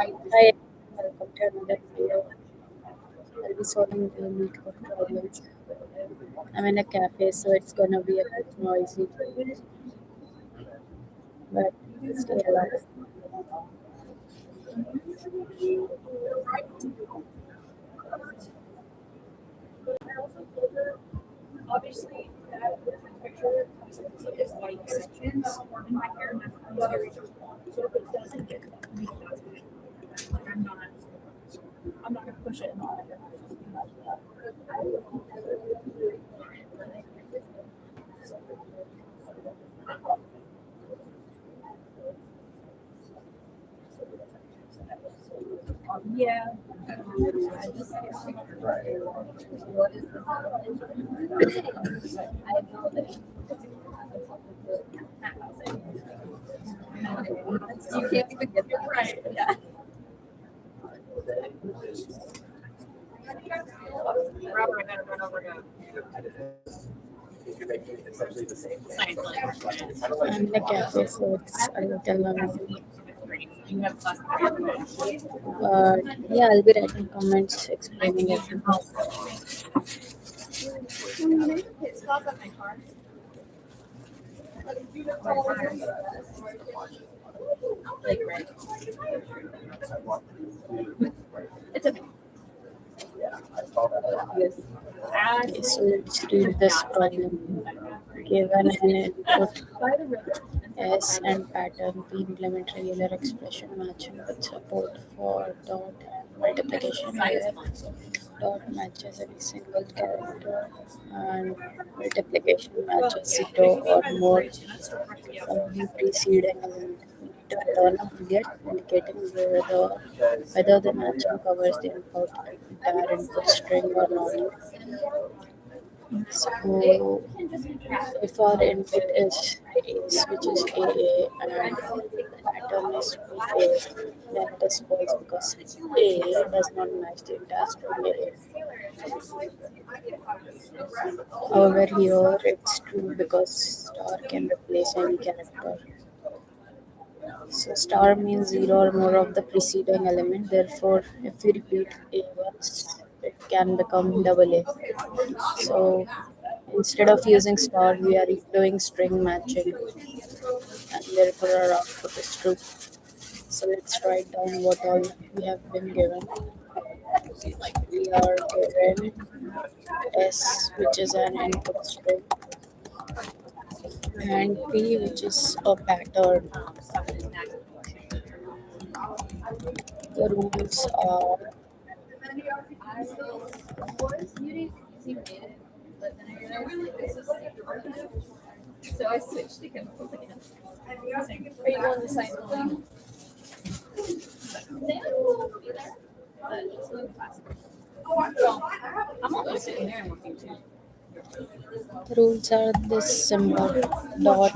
Hi, welcome to another video. I'll be solving the Leetcode problems. I'm in a cafe, so it's gonna be a bit noisy, but stay alive. I'm in a cafe, so it's a little noisy. But yeah, I'll be writing comments explaining everything. Okay, so let's read this problem. Given an input S and pattern, we implement regular expression matching with support for dot and multiplication where dot matches every single character and multiplication matches zero or more from the preceding element. We need to return a boolean indicating whether the matching covers the entire input string or not. So if our input is Ace, which is AA, and pattern is BA, then it is false because A does not match the entire string AA. However, here it's true because star can replace any character. So star means zero or more of the preceding element. Therefore, if we repeat A once, it can become double A. So instead of using star, we are doing string matching, and therefore our output is true. So let's write down what all we have been given. We are given S, which is an input string, and P, which is a pattern. The rules are the rules are this symbol dot.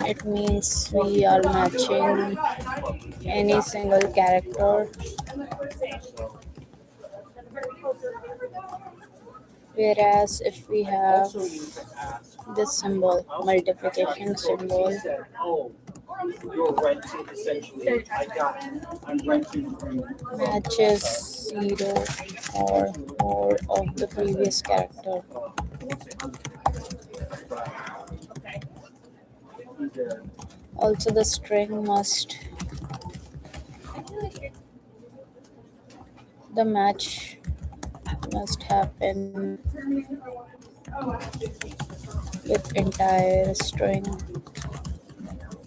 It means we are matching any single character, whereas if we have this symbol, multiplication symbol, matches zero or more of the previous character. Also, the string the match must happen with entire string,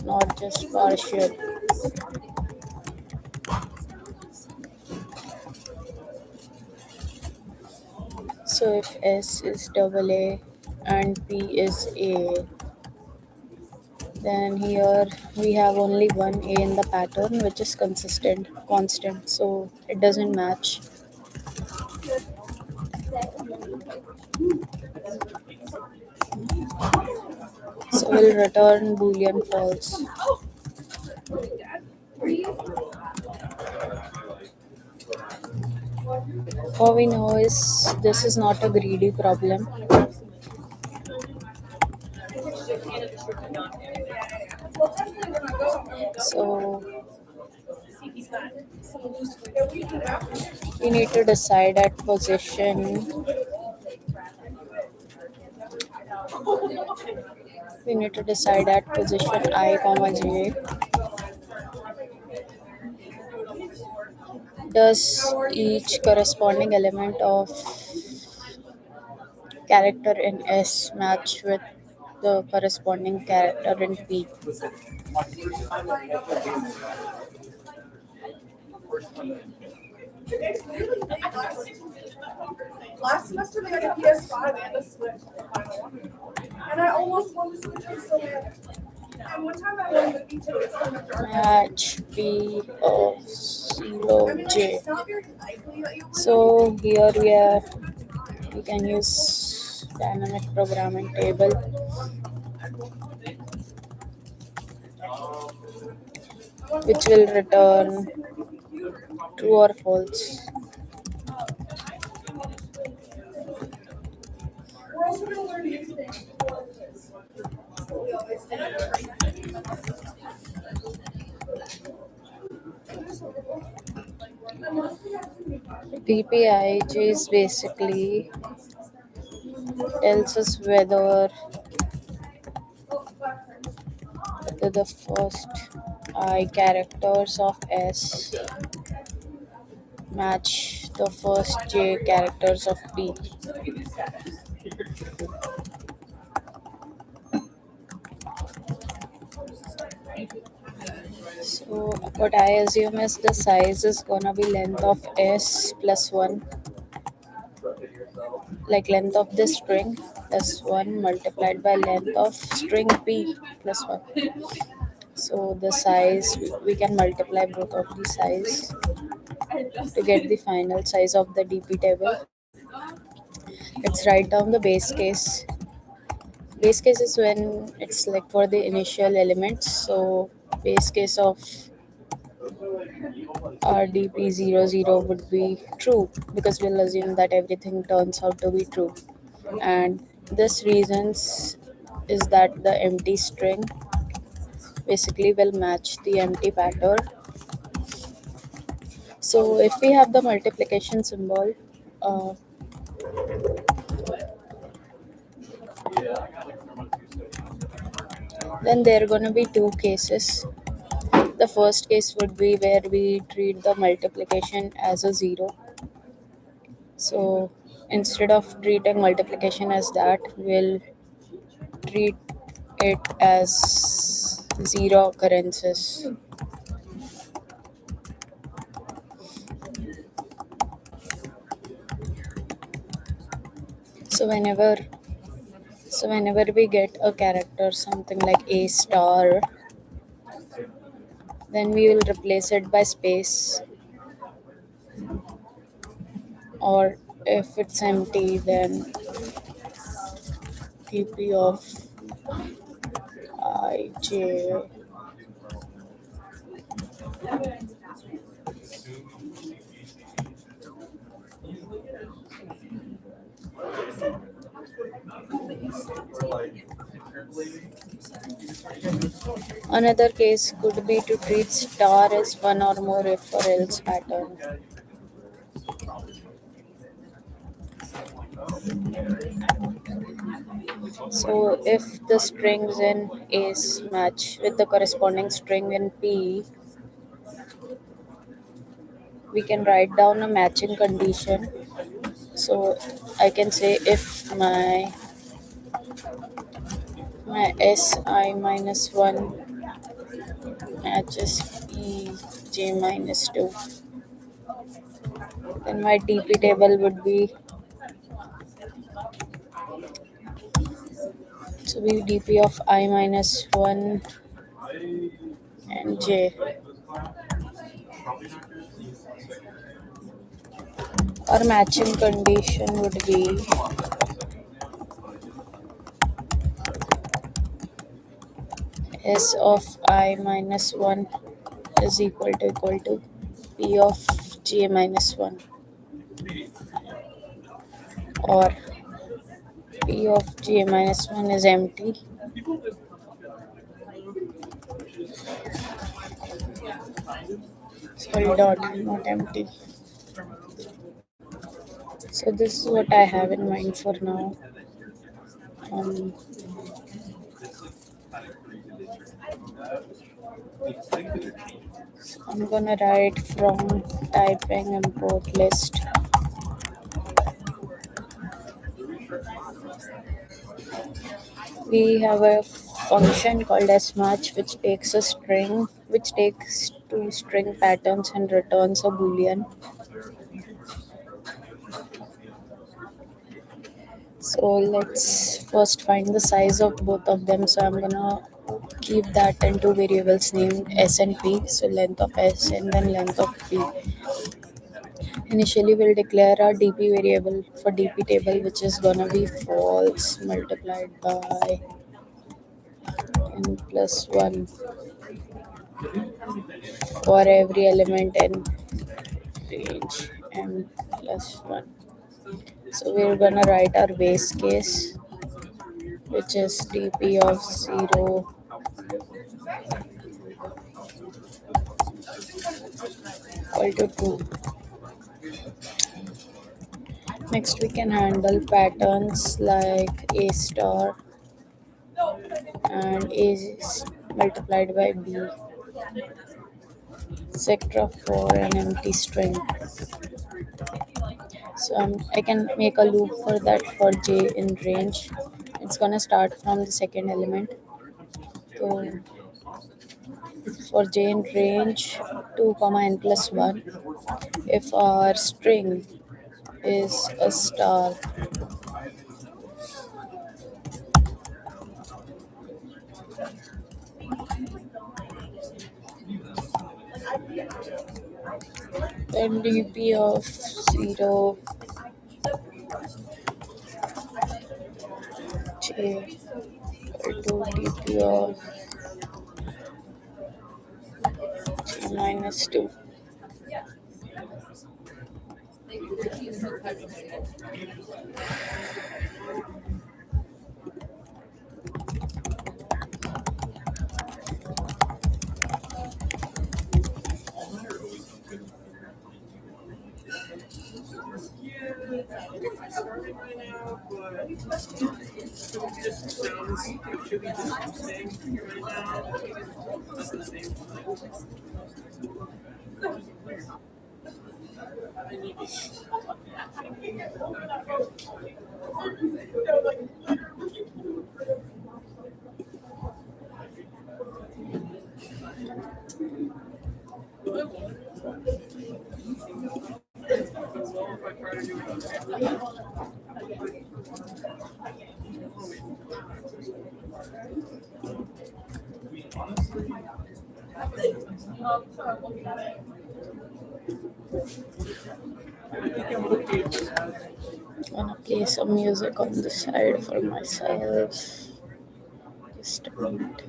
not just partial. So if S is double A and P is A, then here we have only one A in the pattern which is constant, so it doesn't match. So we'll return boolean false. How we know is this is not a greedy problem. So We need to decide at position. We need to decide at position I comma j. Does each corresponding element of character in S match with the corresponding character in P? Match P of 0 J. So here we can use dynamic programming table, which will return true or false. DPIJ is basically tells us whether the first I characters of S match the first J characters of P. So what I assume is the size is gonna be length of S plus 1, like length of this string plus 1 multiplied by length of string P plus 1. So the size, we can multiply both of the size to get the final size of the DP table. Let's write down the base case. Base case is when it's like for the initial elements. So base case of RDP00 would be true because we'll assume that everything turns out to be true. And this reasons is that the empty string basically will match the empty pattern. So if we have the multiplication symbol, uh, then there are going to be two cases. The first case would be where we treat the multiplication as a 0. So instead of treating multiplication as that, we'll treat it as 0 occurrences. So whenever we get a character something like A star, then we will replace it by space, or if it's empty, then TP of IJ. Another case could be to treat star as one or more if or else pattern. So if the strings in A's match with the corresponding string in P, we can write down a matching condition. So I can say if my Si minus 1 matches Ej minus 2, then my DP table would be, so be DP of I minus 1 and J. Our matching condition would be S of I minus 1 is equal to P of J minus 1, or P of J minus 1 is empty, Sorry, dot, not empty. So this is what I have in mind for now. Um, I'm gonna write from typing import list. We have a function called as match which takes two string patterns and returns a boolean. So let's first find the size of both of them. So I'm gonna keep that in two variables named s and p. So length of s and then length of p. Initially, we'll declare our dp variable for dp table, which is gonna be false multiplied by n plus 1 for every element in range m plus 1. So we're gonna write our base case, which is dp of 0 equal to 2. Next, we can handle patterns like a star and a is multiplied by b, etc. for an empty string. So I can make a loop for that for j in range. It's gonna start from the second element. So for j in range 2 comma n plus 1, if our string is a star, then dp of 0 j equal to dp of j minus 2. Gonna play some music on the side for myself. Just a minute.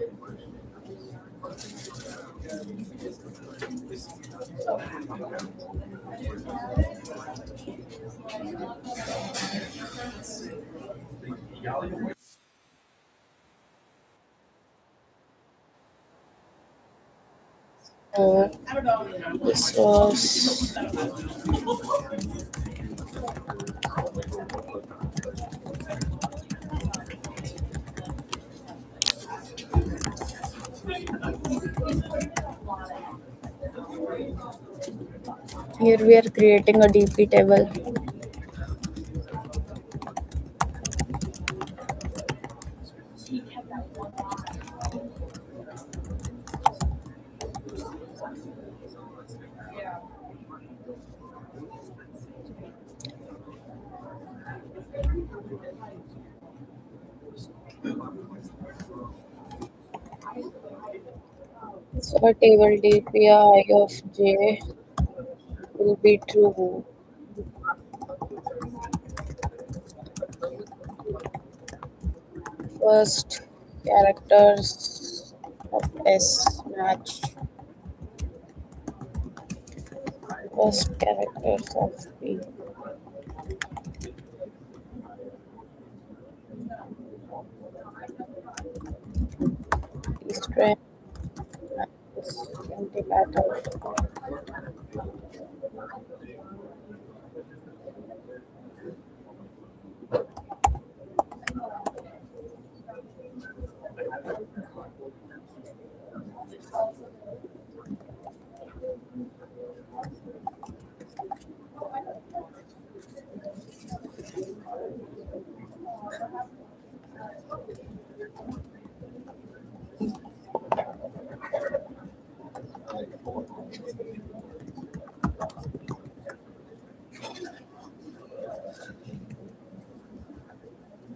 So this was here we are creating a dp table. So a table dpi of j will be true. First characters of s match first characters of p. String empty pattern.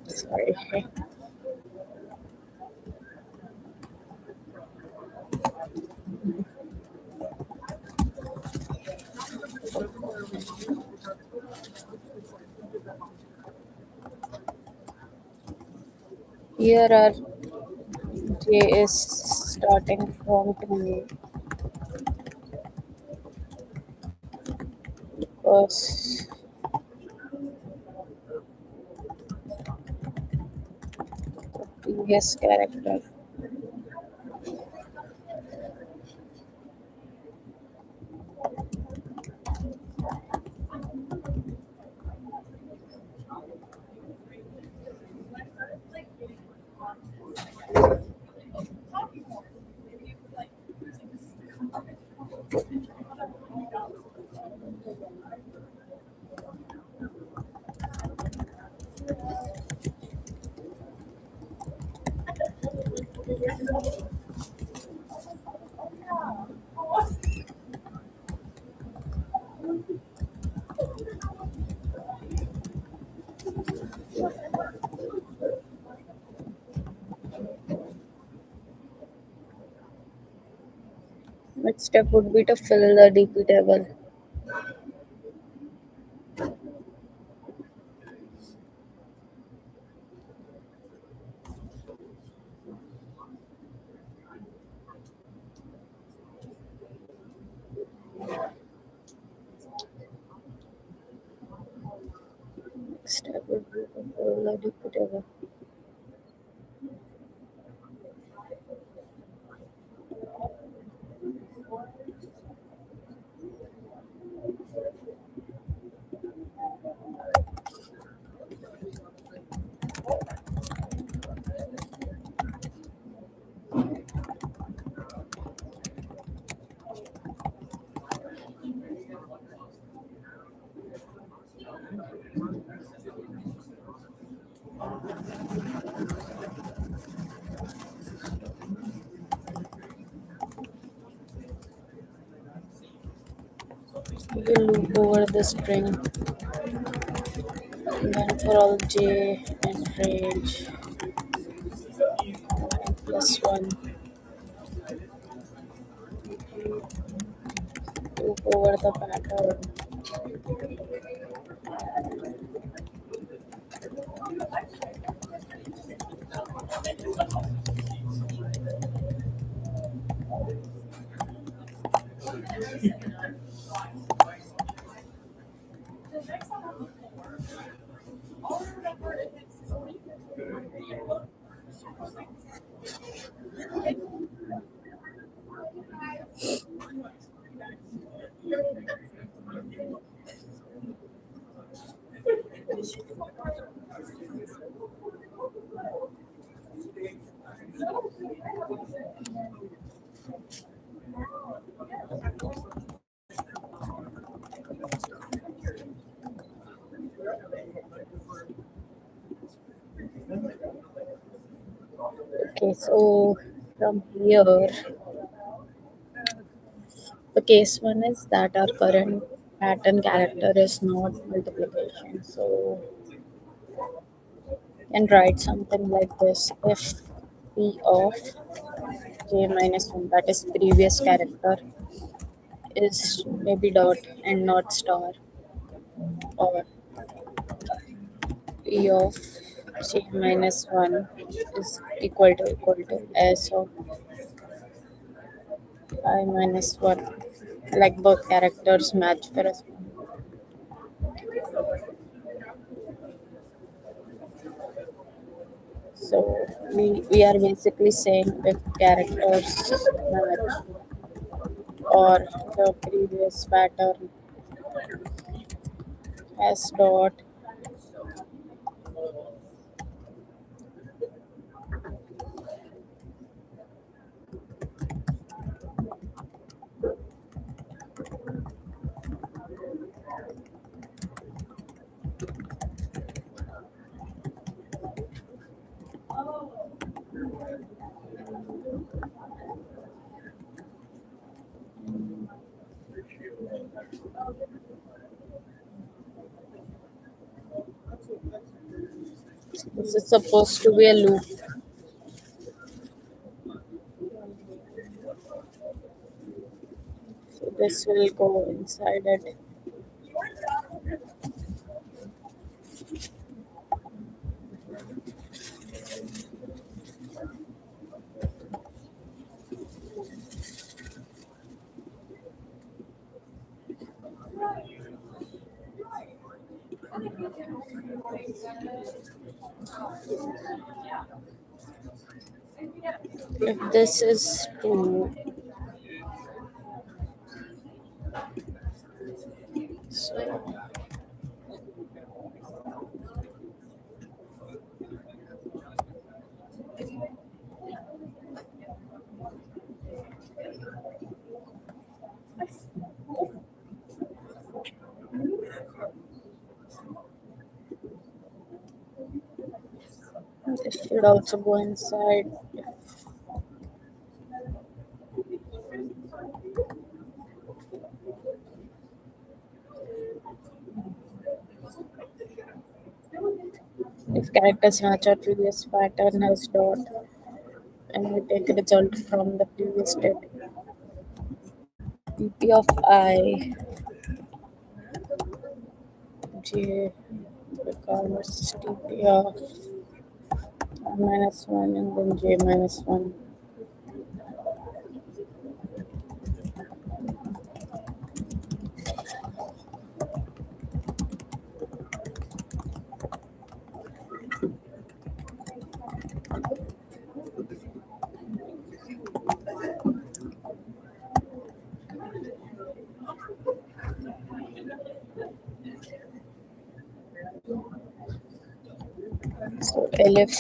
Sorry. Here our J is starting from 2 because previous character. Next step would be to fill the DP table. Next step would be to fill the DP table. We'll loop over the string, and then for all j and range 1, loop over the pattern. Okay, so from here, the case one is that our current pattern character is not multiplication. So you can write something like this: if p of j minus 1, that is previous character, is maybe dot and not star, or p of j minus 1 is equal to s of I minus 1, like both characters match correspond. So we are basically saying if characters match. or the previous pattern as dot. This is supposed to be a loop. So this will go inside it. If this is true, so this should also go inside. If characters match our previous pattern as dot, and we take a result from the previous state. P of I j becomes Tp of I minus 1 and then j minus 1. So elif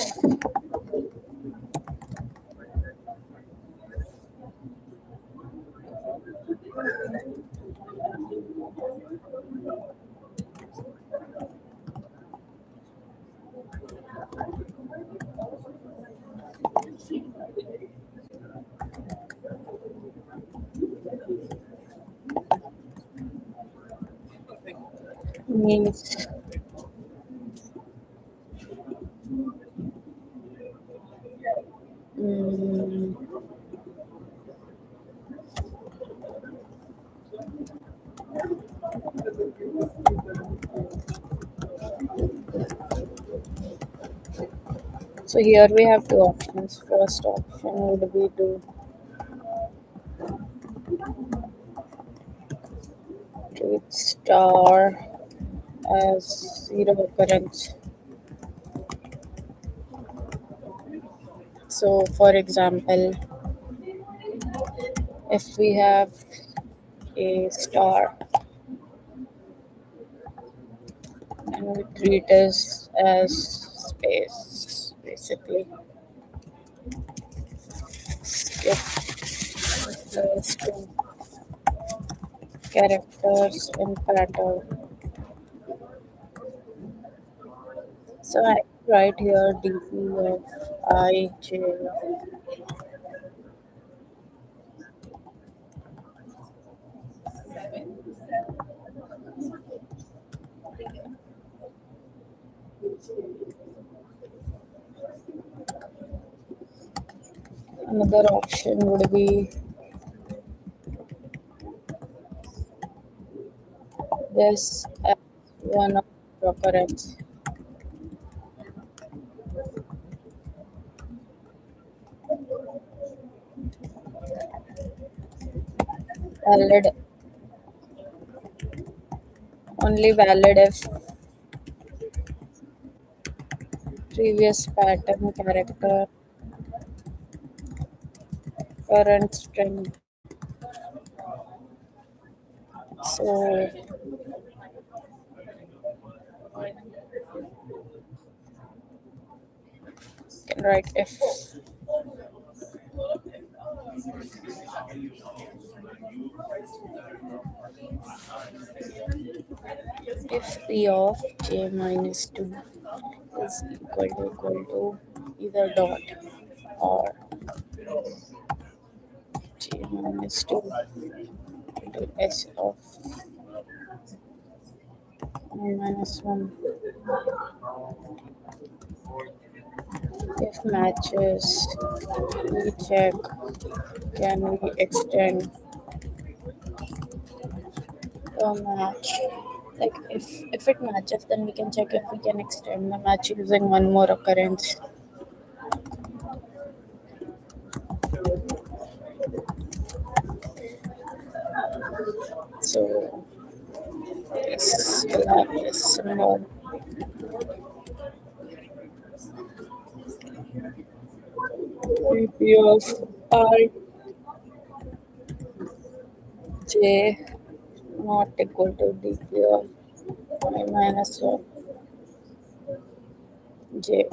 means mm, so here we have two options. First option would be to treat star as zero occurrence. So for example, if we have a star and we treat it as space basically, skip refers to characters in pattern. So I write here dp of I j. Another option would be this as one of occurrence. Valid only valid if previous pattern character current string So you can write if p of j minus 2 is equal to either dot or j minus 2 into s of I minus 1. If matches, we check can we extend the match. Like if it matches, then we can check if we can extend the match using one more occurrence. So this will have this symbol. P of I j not equal to dp of I minus 1 j.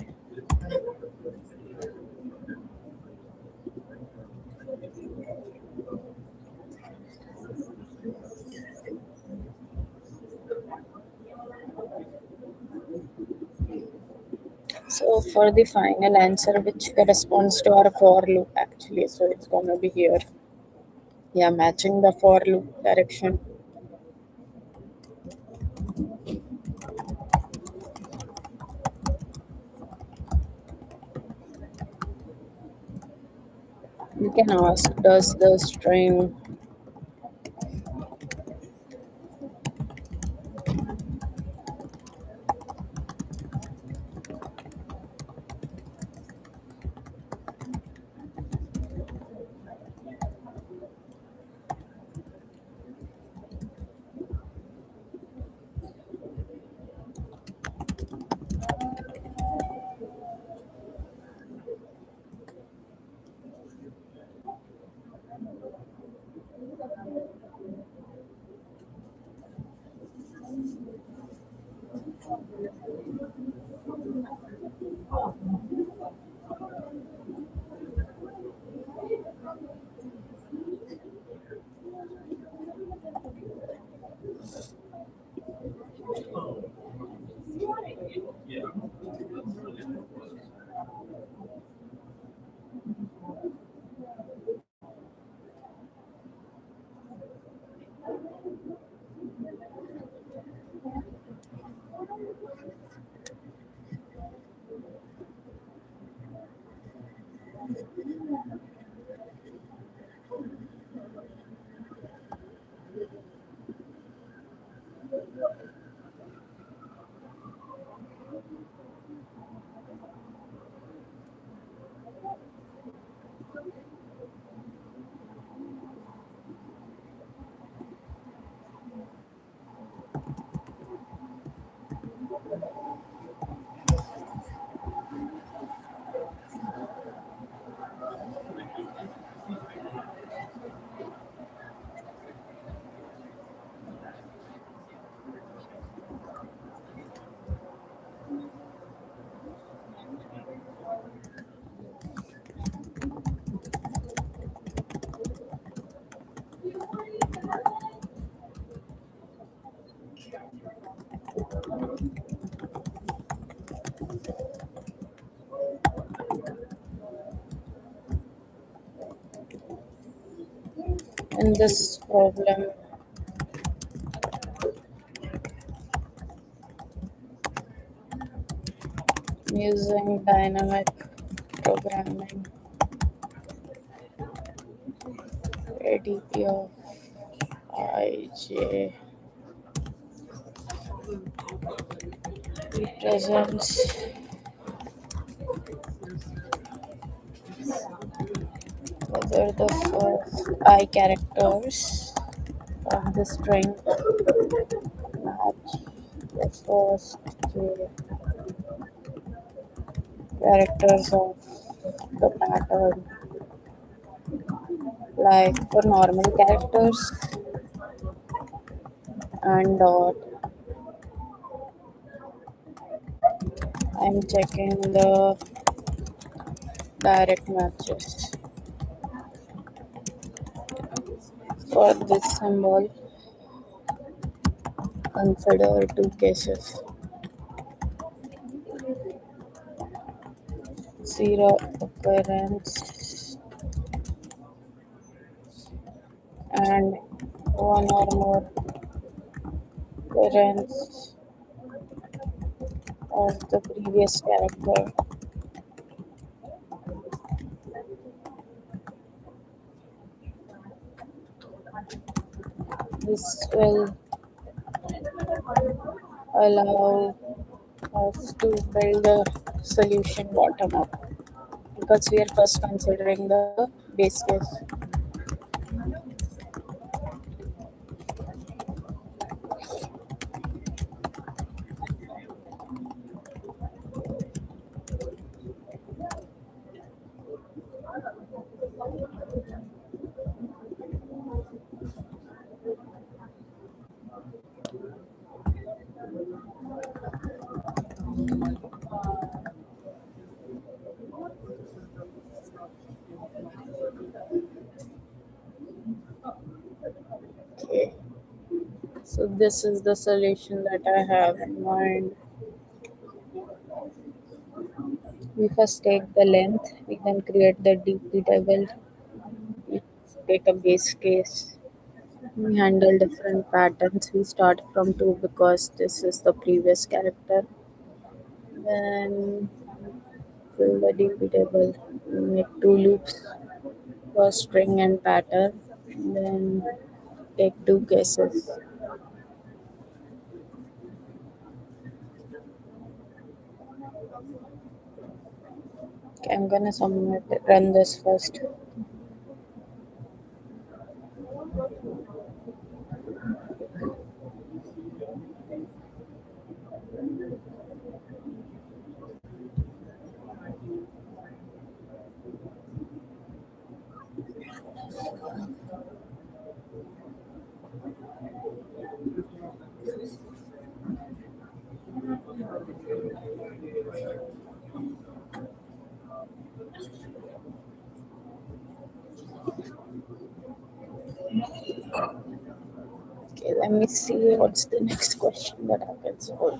So for the final answer, which corresponds to our for loop actually, so it's gonna be here. Yeah, matching the for loop direction. You can ask, does the string in this problem? Using dynamic programming, ADP of ij represents whether the first I characters of the string match the first j characters of the pattern. Like for normal characters, and dot. I'm checking the direct matches. For this symbol, consider two cases. Zero occurrence and one or more occurrence of the previous character. This will allow us to build a solution bottom up because we are first considering the base case. Okay, so this is the solution that I have in mind. We first take the length, we then create the DP table, we take a base case, we handle different patterns. We start from 2 because this is the previous character. Then fill the DP table, make 2 loops for string and pattern. Then take 2 cases. Okay, I'm gonna run this first. Okay, let me see what's the next question that I can solve.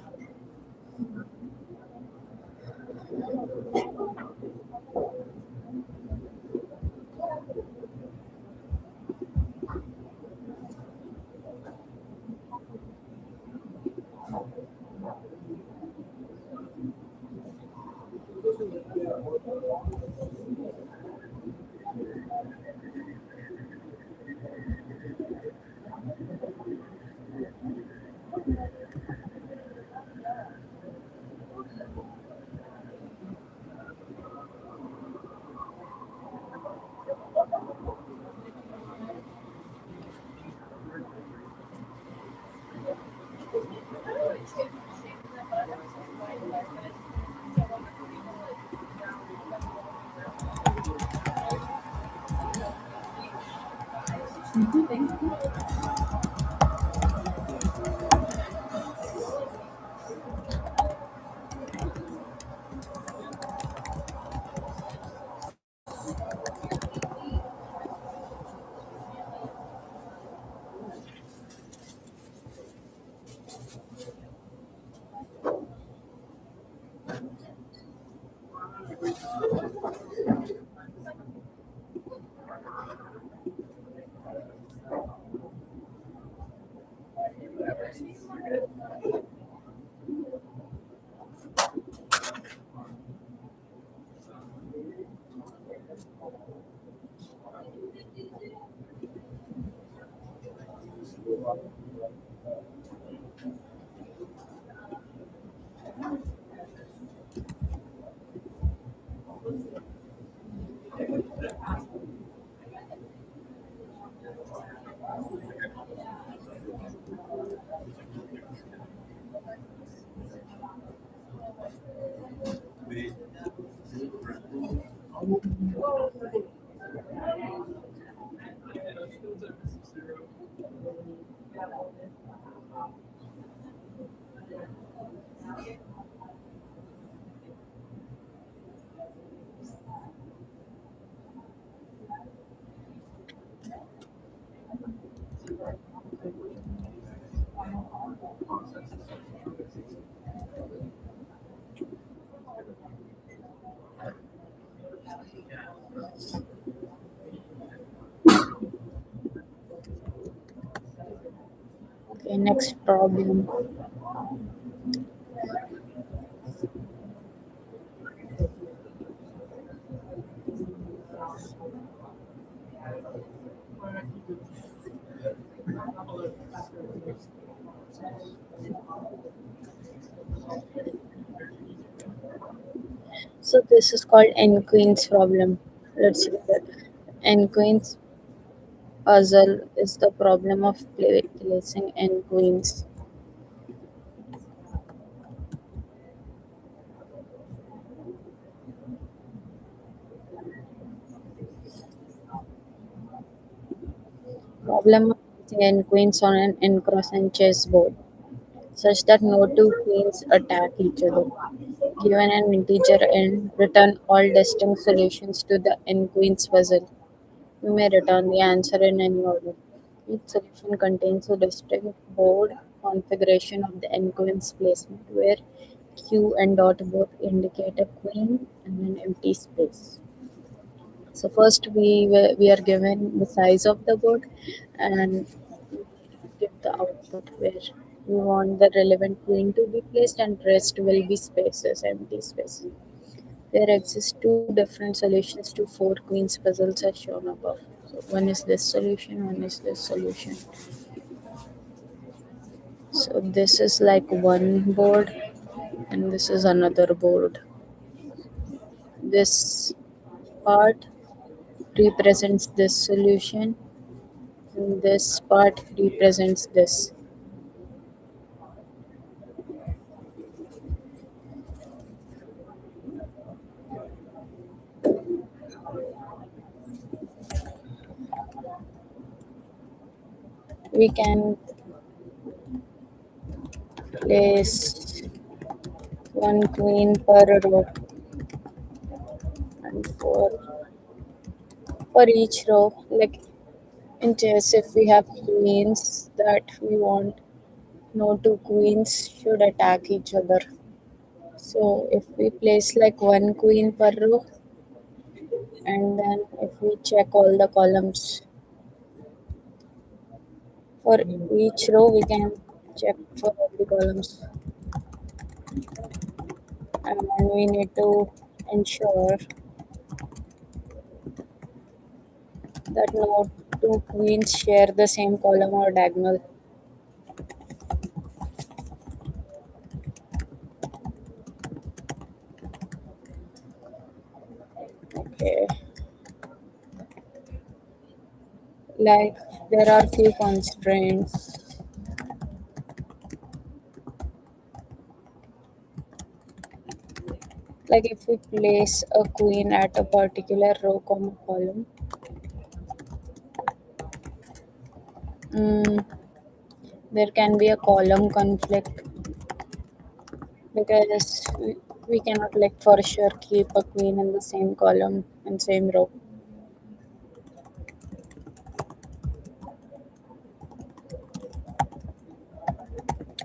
Okay, next problem. So this is called n queens problem. Let's see that. N queens puzzle is the problem of placing n queens. Problem of placing n queens on an n cross n chessboard such that no two queens attack each other. Given an integer n, return all distinct solutions to the n queens puzzle. You may return the answer in any order. Each solution contains a distinct board configuration of the n queens placement where Q and dot both indicate a queen and an empty space. So first we are given the size of the board and give the output where we want the relevant queen to be placed and rest will be spaces, empty spaces. There exist two different solutions to four queens puzzles as shown above. So one is this solution, one is this solution. So this is like one board and this is another board. This part represents this solution and this part represents this. We can place one queen per row and for each row, like in chess, if we have queens that we want no two queens should attack each other. So if we place like one queen per row and then if we check all the columns for each row we can check for all the columns and we need to ensure that no two queens share the same column or diagonal. Okay, like there are few constraints. Like if we place a queen at a particular row comma column, mm, there can be a column conflict because we cannot like for sure keep a queen in the same column and same row.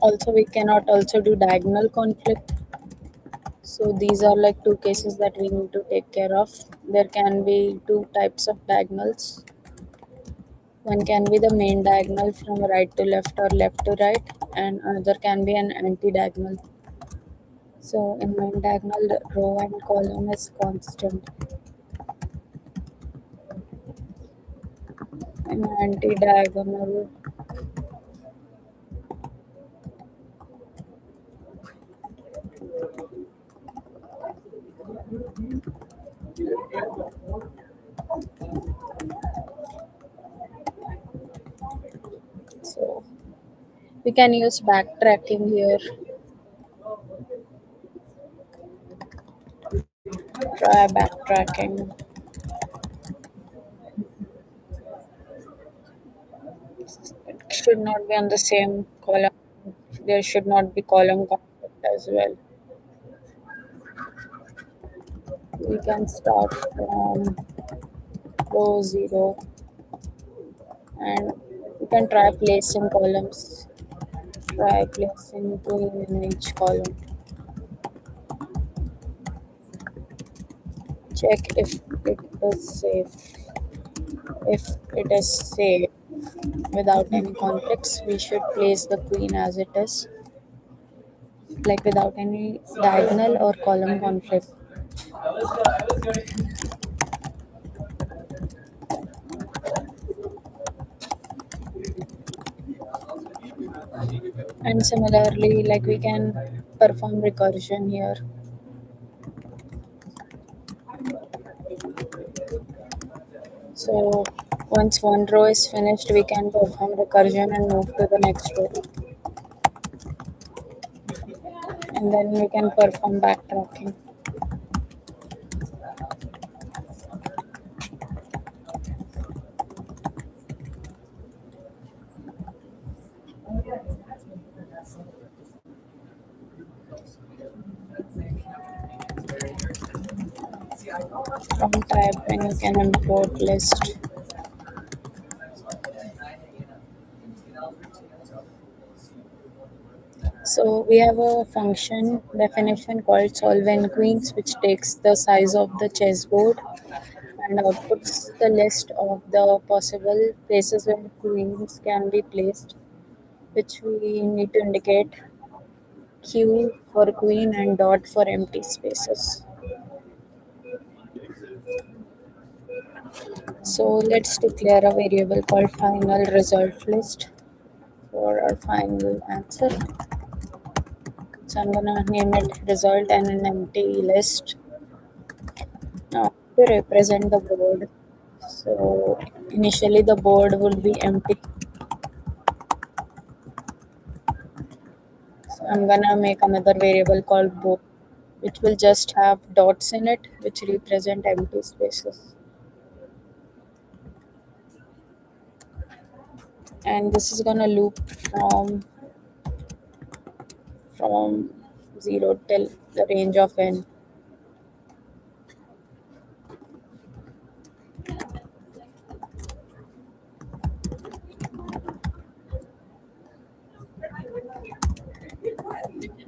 Also, we cannot also do diagonal conflict. So these are like two cases that we need to take care of. There can be two types of diagonals. One can be the main diagonal from right to left or left to right, and another can be an anti-diagonal. So in main diagonal, the row and column is constant. In anti-diagonal, so we can use backtracking here. Try backtracking. It should not be on the same column. There should not be column conflict as well. We can start from row 0 and we can try placing columns. Try placing queen in each column. Check if it is safe. If it is safe, without any conflicts. We should place the queen as it is, like without any diagonal or column conflict. And similarly, like we can perform recursion here. So once one row is finished, we can perform recursion and move to the next row. And then we can perform backtracking. From tab, and you can import list. So we have a function definition called solve n queens, which takes the size of the chessboard and outputs the list of the possible places where queens can be placed, which we need to indicate q for queen and dot for empty spaces. So let's declare a variable called final result list for our final answer. So I'm gonna name it result and an empty list. Now to represent the board. So initially the board will be empty. So I'm gonna make another variable called board, which will just have dots in it, which represent empty spaces. And this is gonna loop from 0 till the range of n.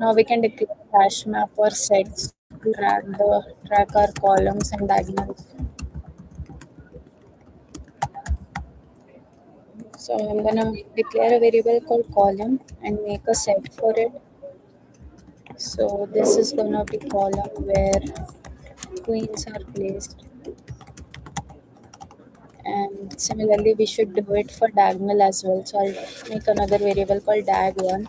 Now we can declare hash map or sets to track our columns and diagonals. So I'm gonna declare a variable called column and make a set for it. So this is gonna be column where queens are placed. And similarly, we should do it for diagonal as well. So I'll make another variable called dag1,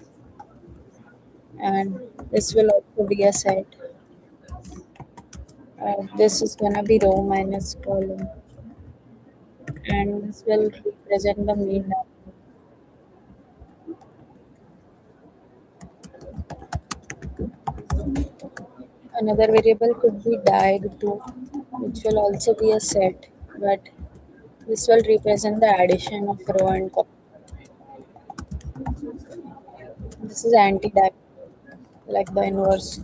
and this will also be a set. This is gonna be row minus column, and this will represent the mean. Another variable could be diag2, which will also be a set, but this will represent the addition of row and column. This is anti-diag, like the inverse.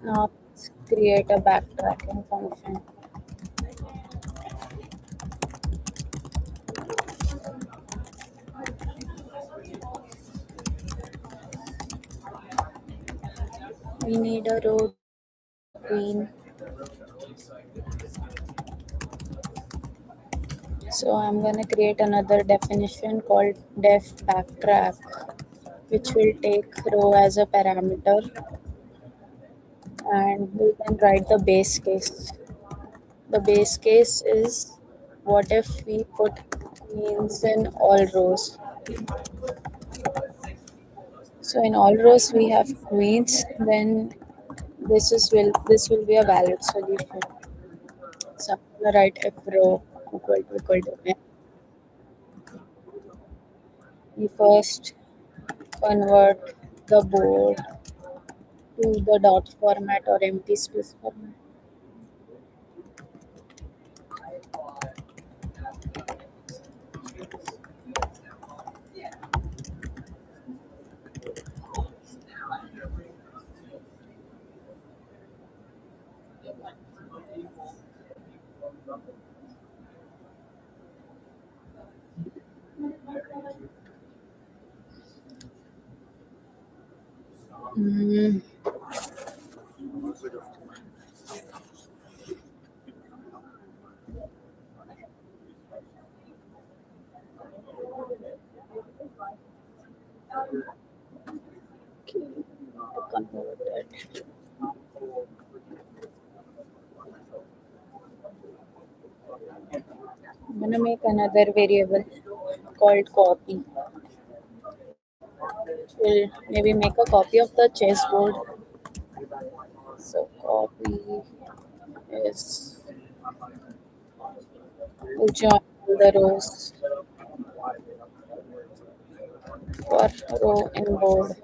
Now let's create a backtracking function. We need a row queen. So I'm gonna create another definition called def backtrack, which will take row as a parameter, and we can write the base case. The base case is what if we put queens in all rows. So in all rows we have queens, then this will be a valid solution. So I'm gonna write if row equal to n. We first convert the board to the dot format or empty space format. Mm, Okay, to convert it. I'm gonna make another variable called copy. We'll maybe make a copy of the chessboard. So copy is we'll join all the rows for row in board.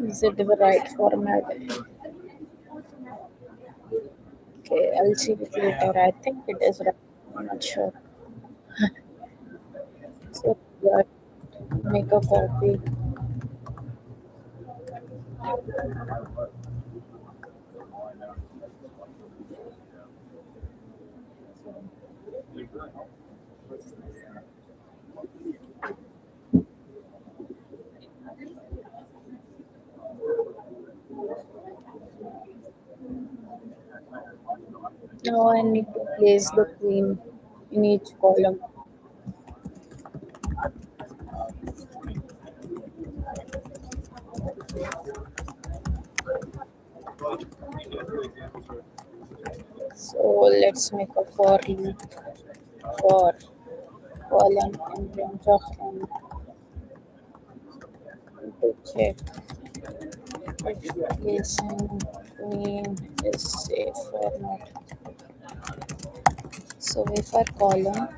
Is it the right format? Okay, I'll see it later. I think it is right. I'm not sure. So yeah, make a copy. Now I need to place the queen in each column. So let's make a for loop for column in range of n to check if placing queen is safe or not. So if our column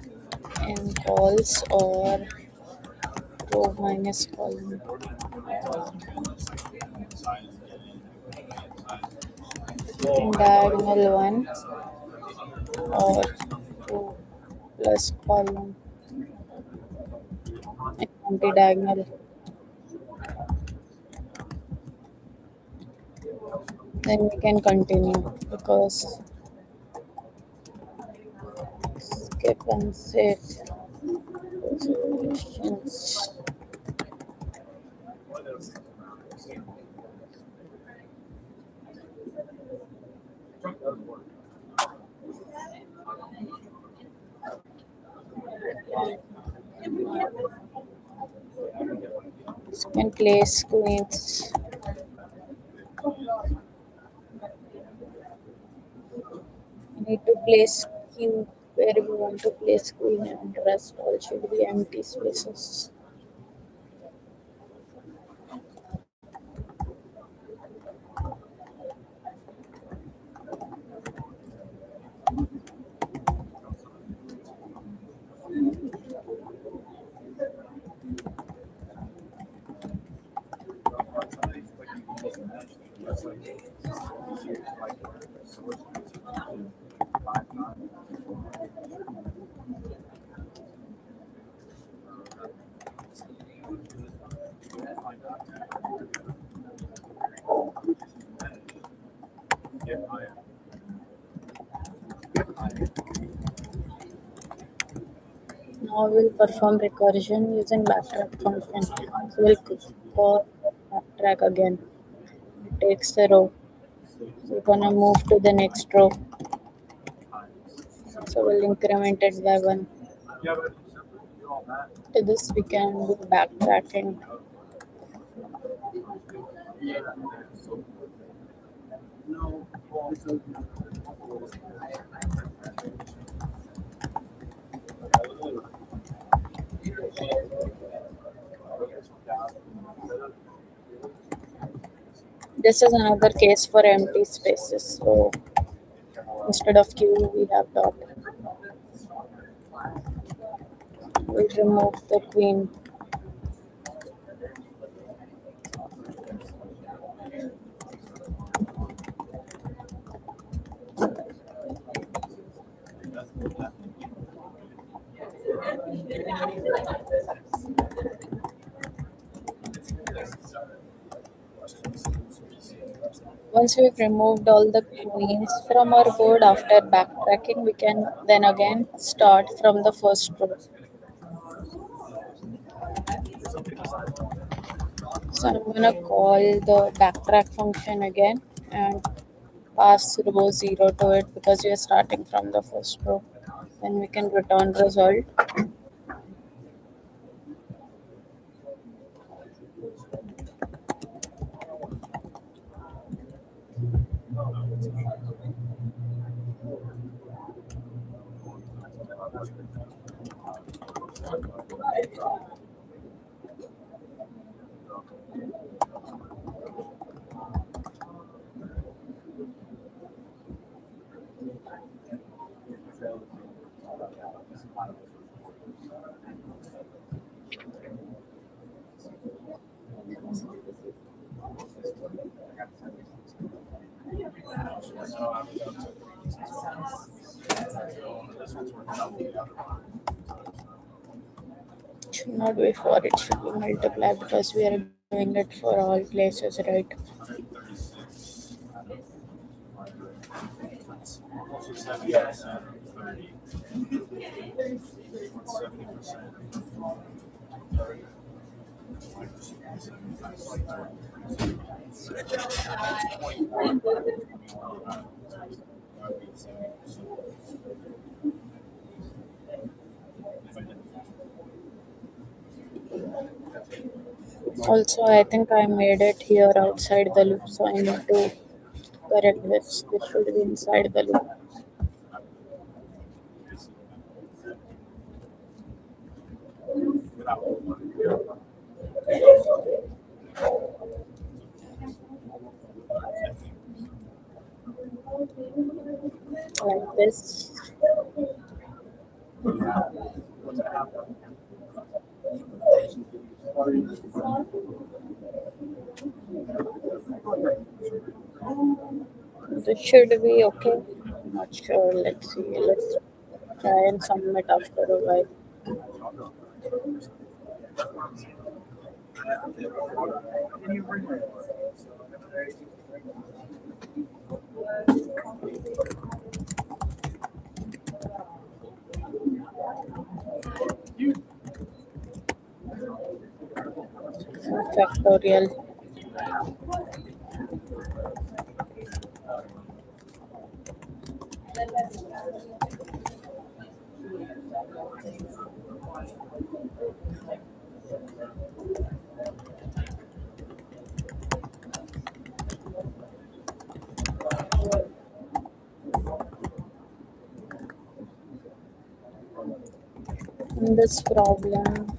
n calls or row minus column in diagonal 1 or 2 plus column in anti-diagonal, then we can continue because skip and save solutions. Second place queens. We need to place king where we want to place queen and rest all should be empty spaces. Now we'll perform recursion using backtrack function. So we'll call backtrack again. It takes the row. We're gonna move to the next row. So we'll increment it by 1. To this we can do backtracking. This is another case for empty spaces. So instead of q we have dot. We'll remove the queen. Once we've removed all the queens from our board after backtracking, we can then again start from the first row. So I'm gonna call the backtrack function again and pass row 0 to it because we are starting from the first row. Then we can return result. Should not be for it should be multiply because we are doing it for all places, right? Also, I think I made it here outside the loop, so I need to correct this. This should be inside the loop, like this. This should be okay. Not sure. Let's see. Let's try and submit after a while. Factorial. In this problem,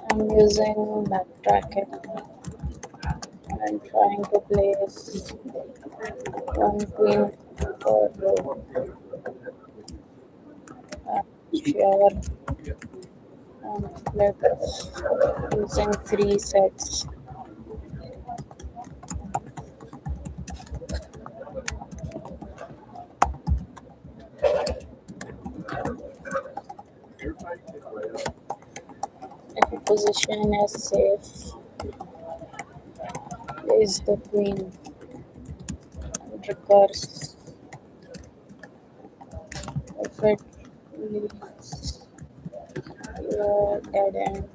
I'm using backtracking and trying to place one queen per row and share and split using three sets. If position is safe, place the queen and recurse. If it leads to a dead end,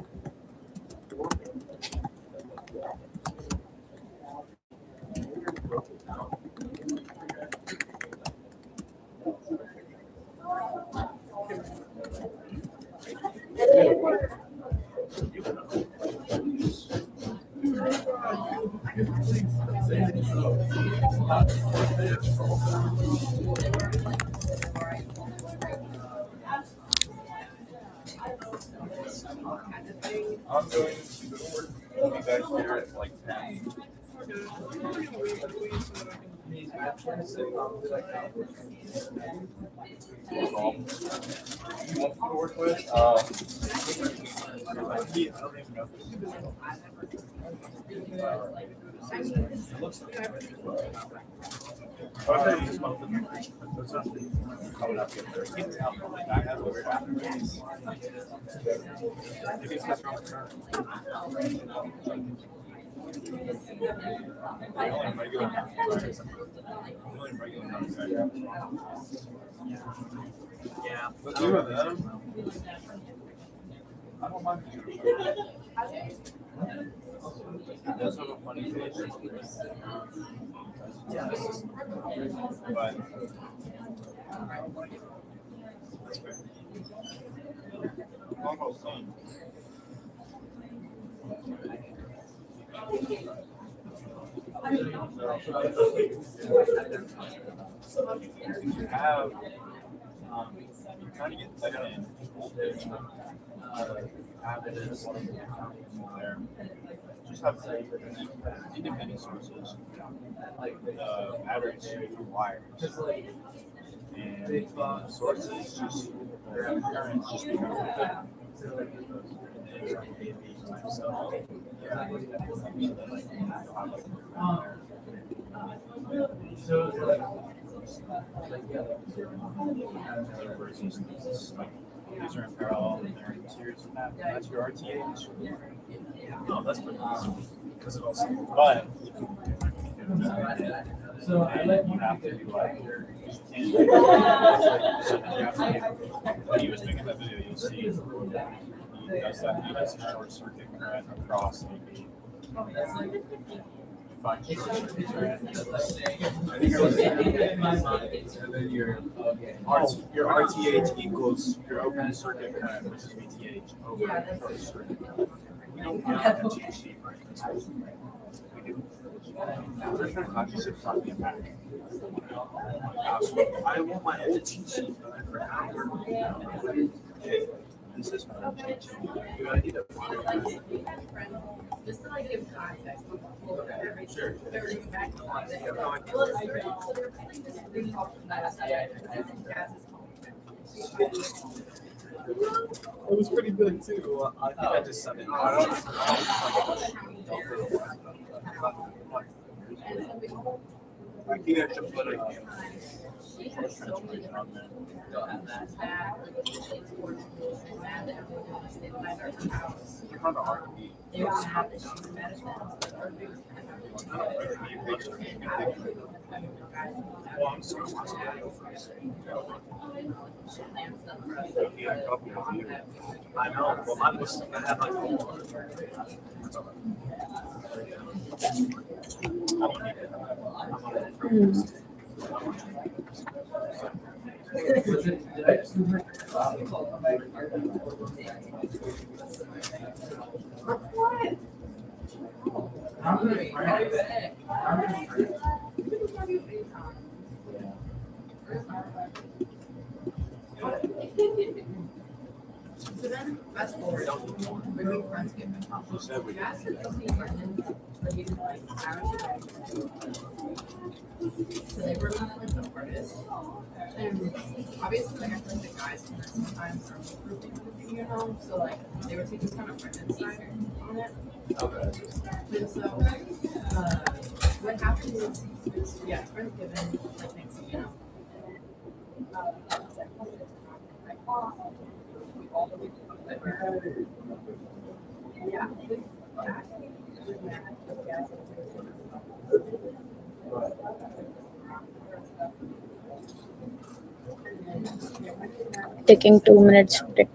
Taking 2 minutes to take.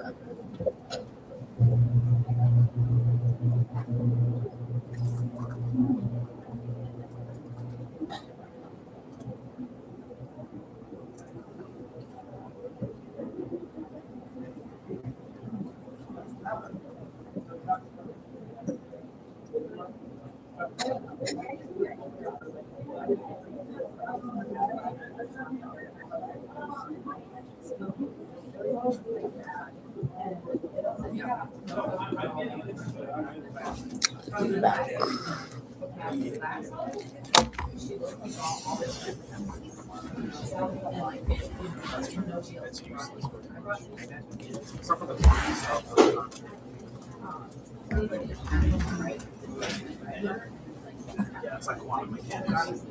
Yeah, it's like quantum mechanics.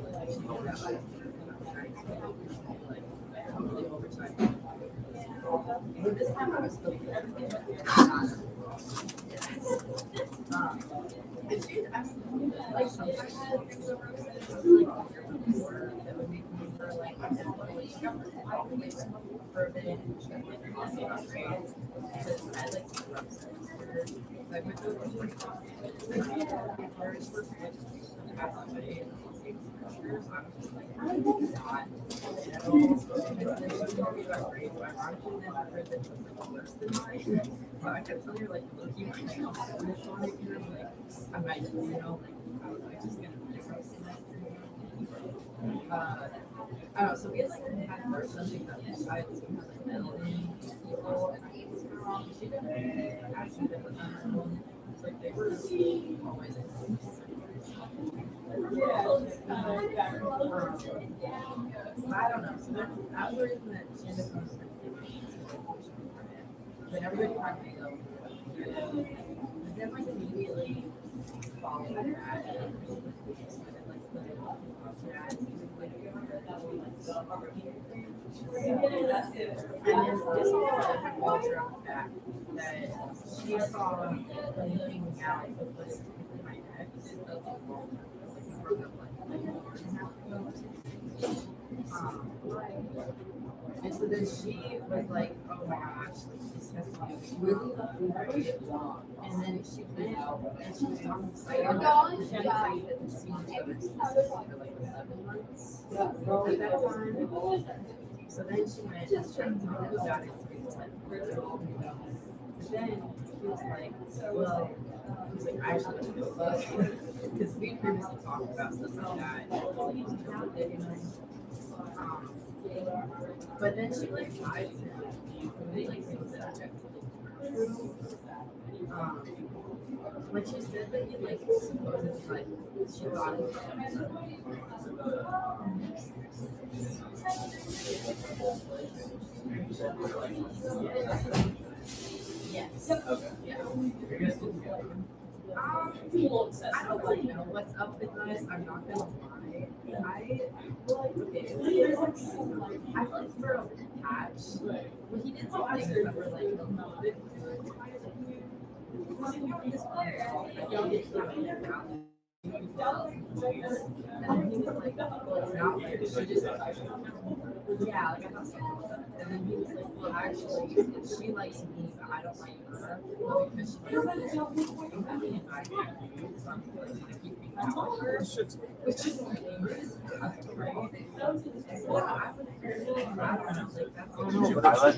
But I like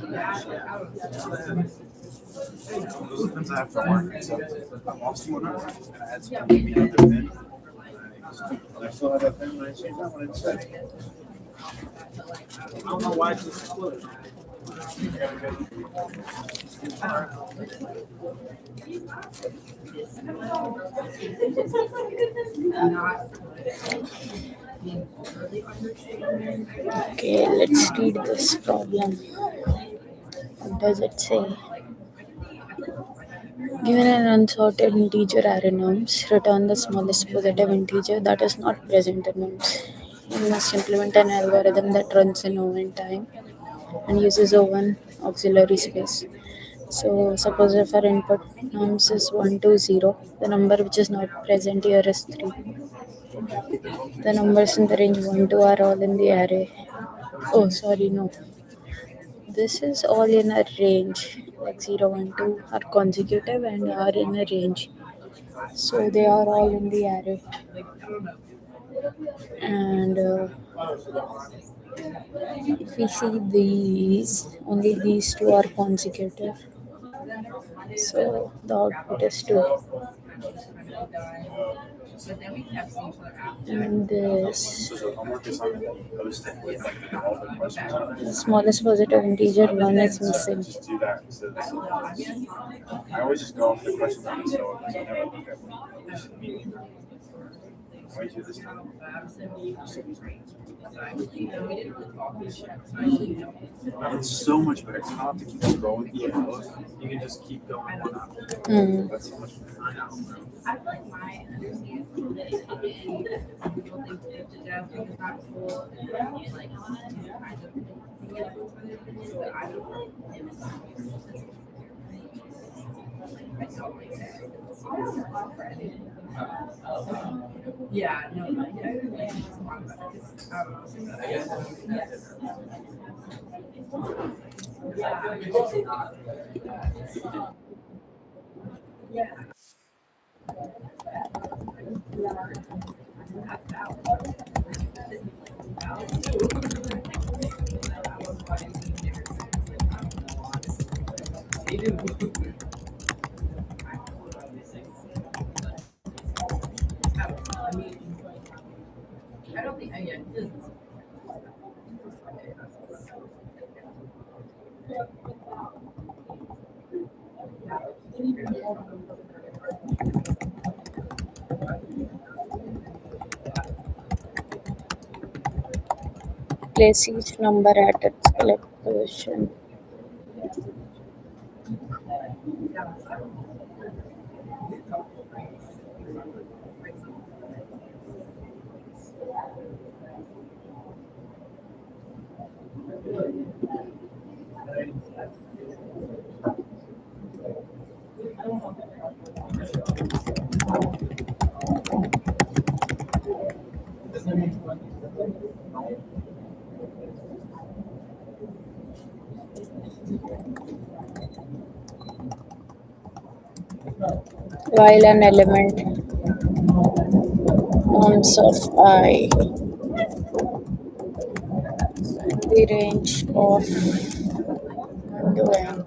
those pins I have to work. So I lost one and I had some other pin. I still have that pin and I changed that one instead. I don't know why it's just split. Okay, let's read this problem. What does it say? Given an unsorted integer array norms, return the smallest positive integer that is not present in norms. You must implement an algorithm that runs in O(n) time and uses O(n) auxiliary space. So suppose if our input norms is 1 to 0, the number which is not present here is 3. The numbers in the range 1 to are all in the array. Oh, sorry, no. This is all in a range, like 0, 1, 2 are consecutive and are in a range. So they are all in the array. And if we see these, only these two are consecutive. So the output is 2. And this, the smallest positive integer 1 is missing. Just do that instead of I always just go off the question that I never look at. Why you this time? It's so much better. It's hard to keep scrolling. Yeah. You can just keep going one after. Mm. That's so much better. Place each number at its correct position. While an element ounce of I in the range of 1 to n.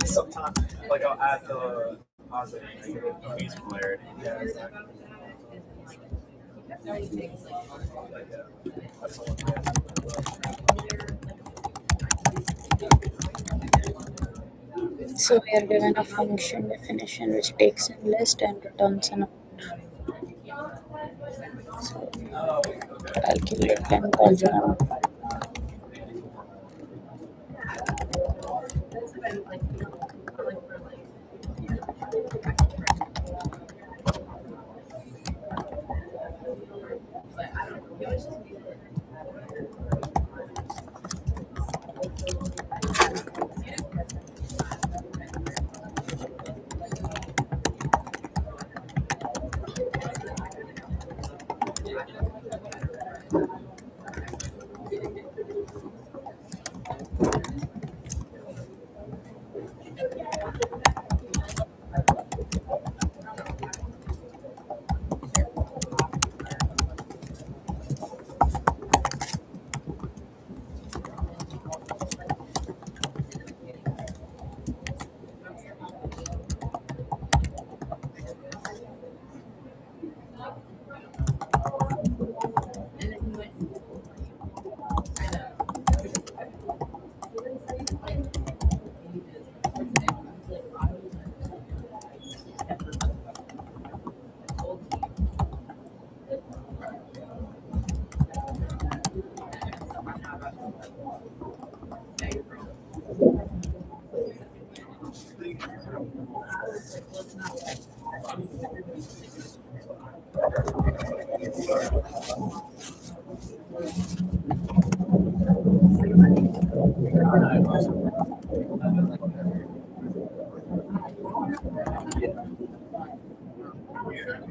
Sometimes, like I'll add the positive and negative noise polarity. Yeah, exactly. Like, yeah, that's all. So we are given a function definition which takes in list and returns an amount. So calculate 10,000. Right.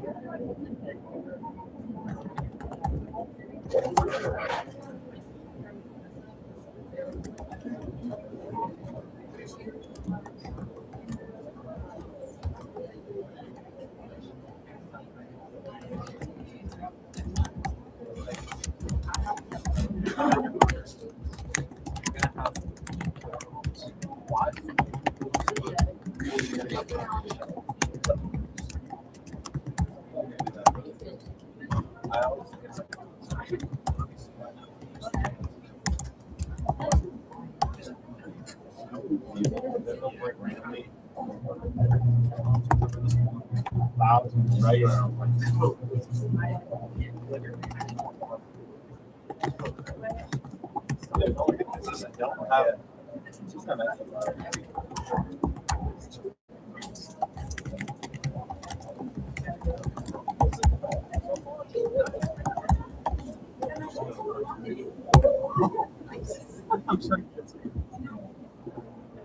Don't have. I'm sorry.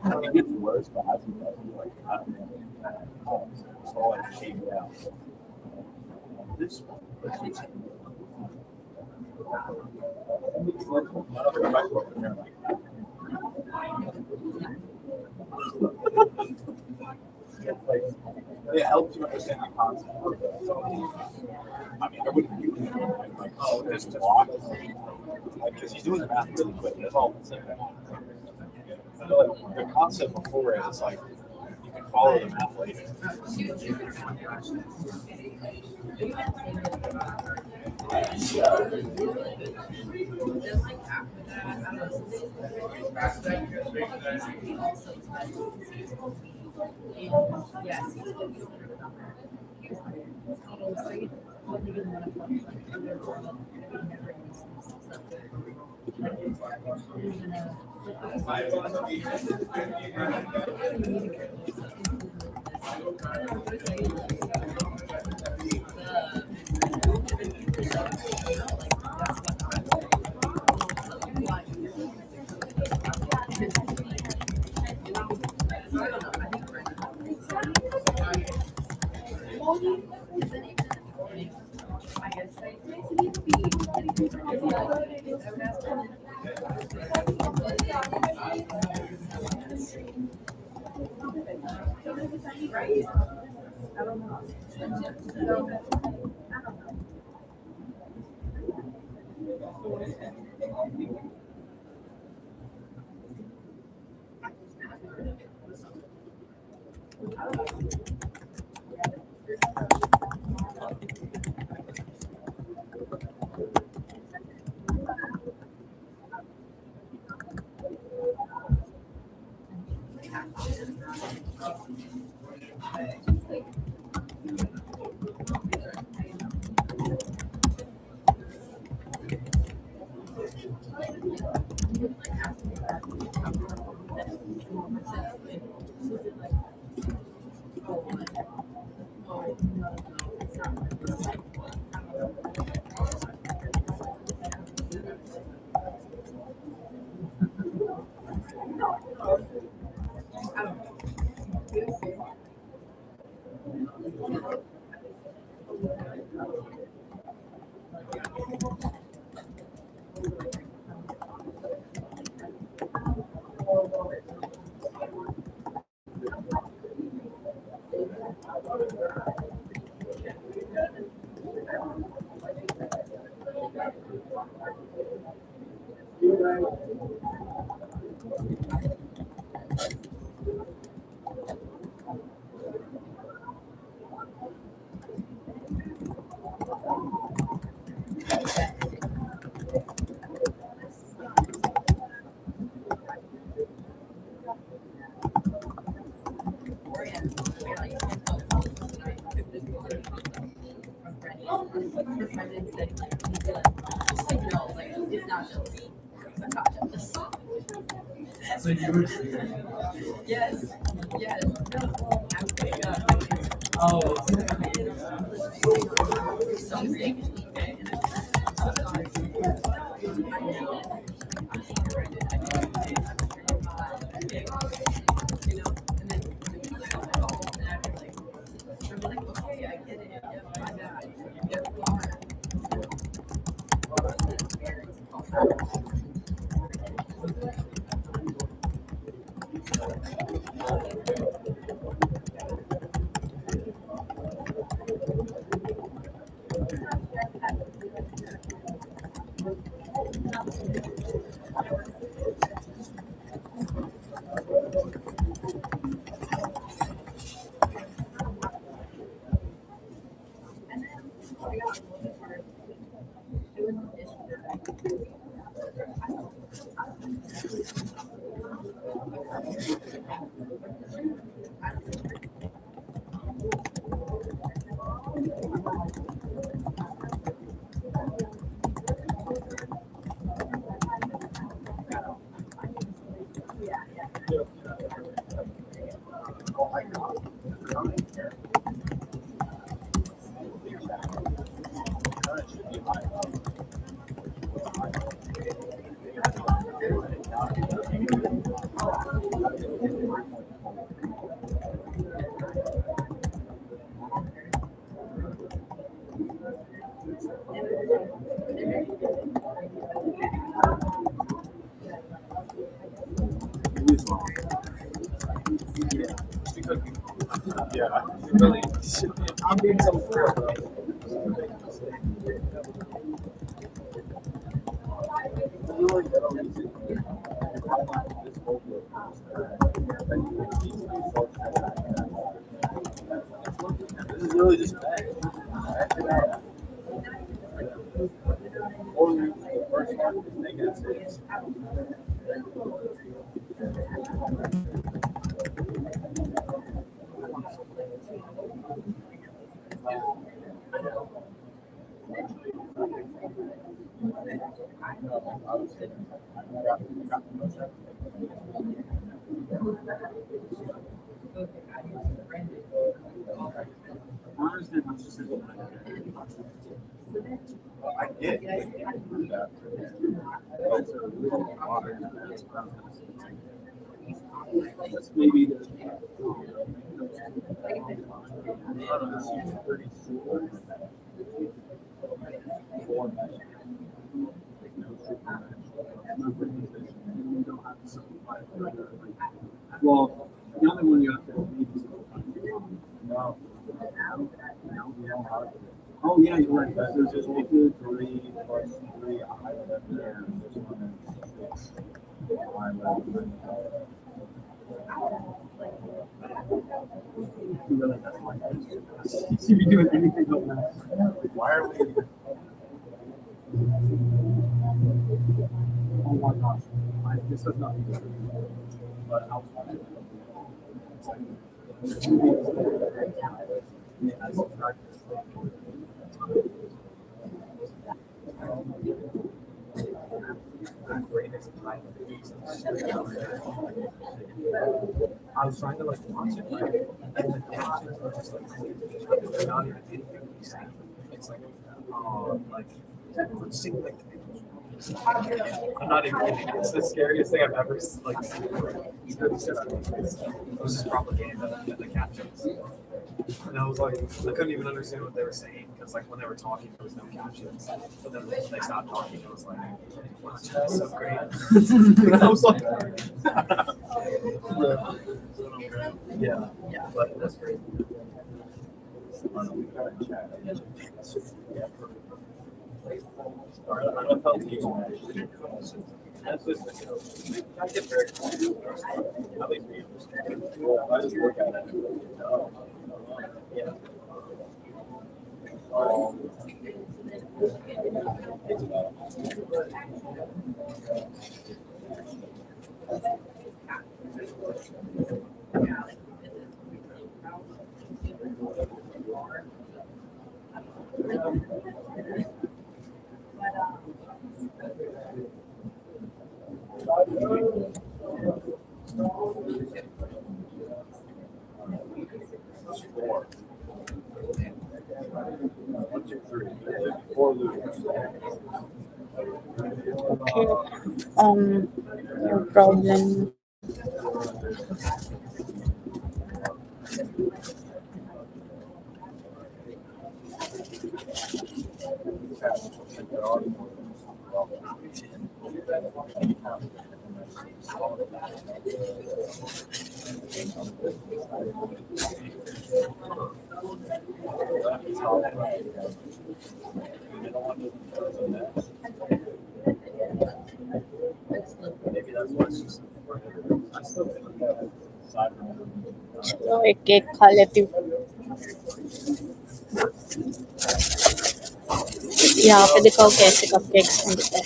It gets worse, but as it doesn't, like, I don't know. It's all like came down. This one. Like, it helps you understand the concept. I mean, I wouldn't use it like, oh, just walk. Like, because he's doing the math really quick. That's all I'm saying. I feel like the concept before it is like, you can follow the math later. So you would. Yes. Yes. Oh. Yeah, really. I'm being so fair. This is really just only the first one is negative six. I get that. That's maybe the pretty sure. Well, the only one you have to read is no. Oh yeah, you're right. There's just Leetcode 3 plus 3 I whatever there. This one is 6 I whatever. You realize that's my You should be doing anything but that. Why are we? Oh my gosh. This does not need to be. But I'll yeah, I subscribe to this thing. I was trying to like watch it, and the captions were just like they're not even anything we say. It's like let's sing like. I'm not even kidding. It's the scariest thing I've ever like seen. It was just propaganda in the captions. And I was like, I couldn't even understand what they were saying because, like, when they were talking, there was no captions. But then when they stopped talking, it was like, wow, that's so great. And I was like, yeah, but that's great. That's just I get very at least me. I just work at it. Yeah. It's about four. 1, 2, 3. 4 losers. Okay. No problem. चलो एक cake खा लेती हूँ। यहाँ पे दिखाओ कैसे cupcakes मिलते हैं।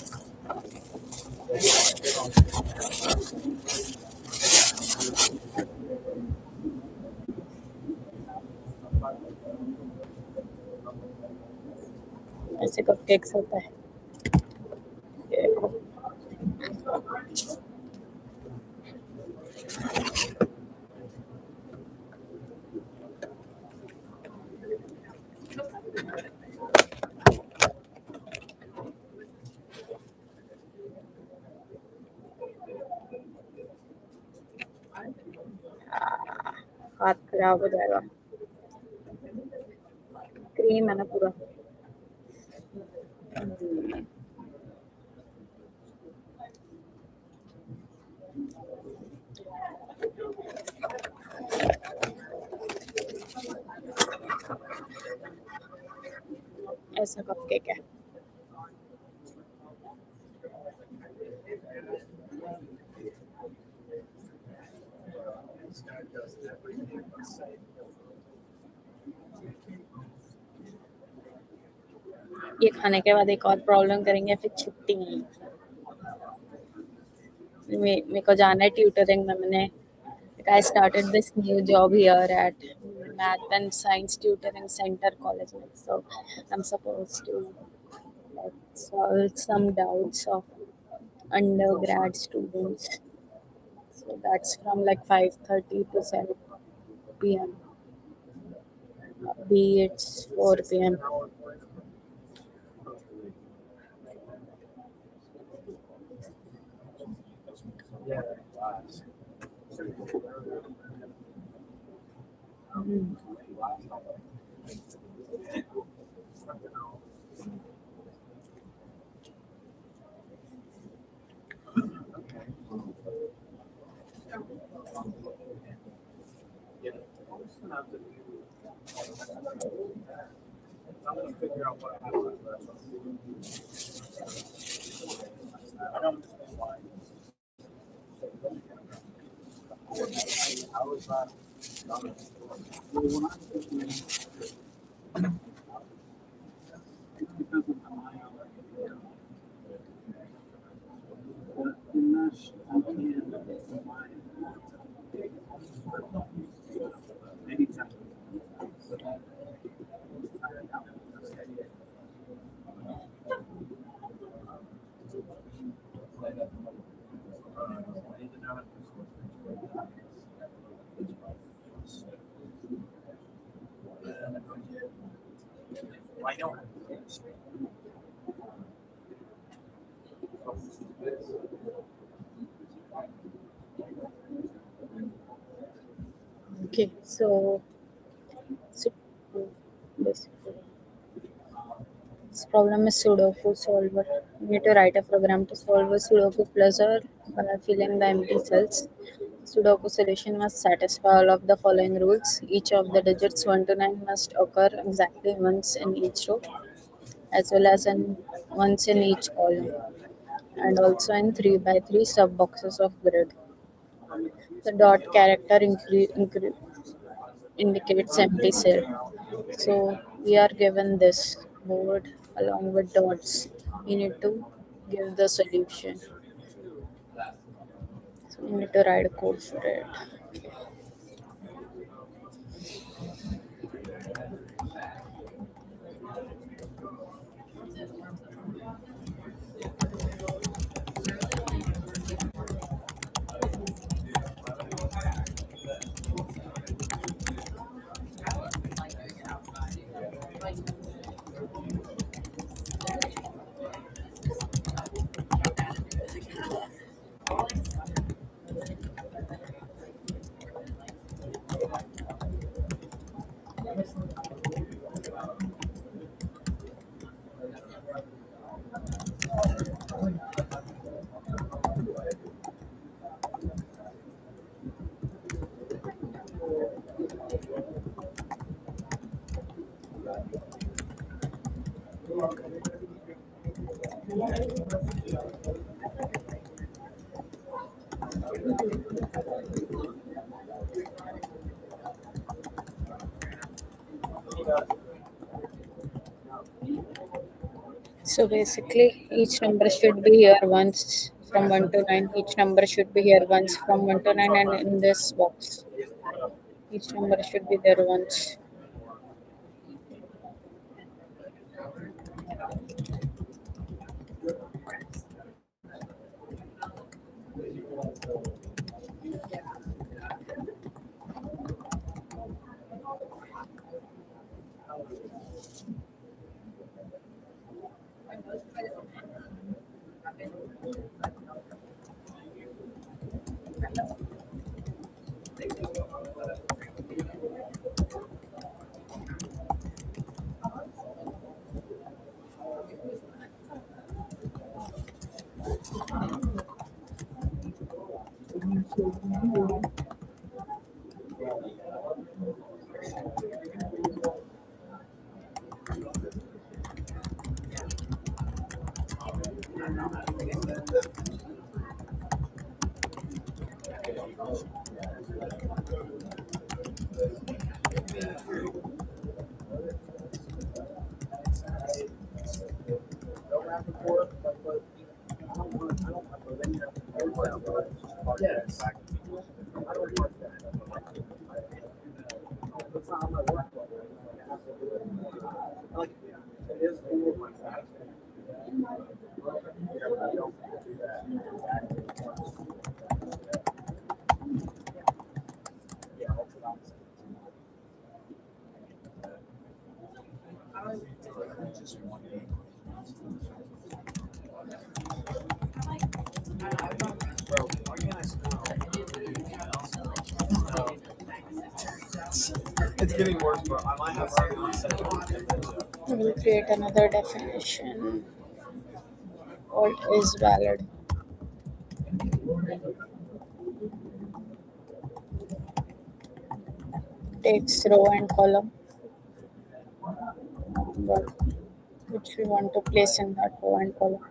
ऐसे कपकेक्स होता है। ये देखो। हाथ खराब हो जाएगा। क्रीम है ना पूरा। ऐसा कपकेक है। ये खाने के बाद एक और प्रॉब्लम करेंगे फिर छुट्टी नहीं। मेरे को जाना है ट्यूटरिंग में। मैंने I started this new job here at Math and Science Tutoring Center College. So I'm supposed to like solve some doubts of undergrad students. So that's from like 5:30 to 7 p.m. B it's 4 p.m. Mm. Okay, so basically this problem is Sudoku solver. You need to write a program to solve a Sudoku puzzle by filling the empty cells. Sudoku solution must satisfy all of the following rules. Each of the digits 1 to 9 must occur exactly once in each row, as well as once in each column, and also in 3 by 3 sub boxes of grid. The dot character indicates empty cell. So we are given this board along with dots. We need to give the solution. So we need to write a code for it. So basically, each number should be here once from 1 to 9. Each number should be here once from 1 to 9, and in this box, each number should be there once. It's getting worse, but I might have already on set. We will create another definition. Alt is valid. Takes row and column, but which we want to place in that row and column.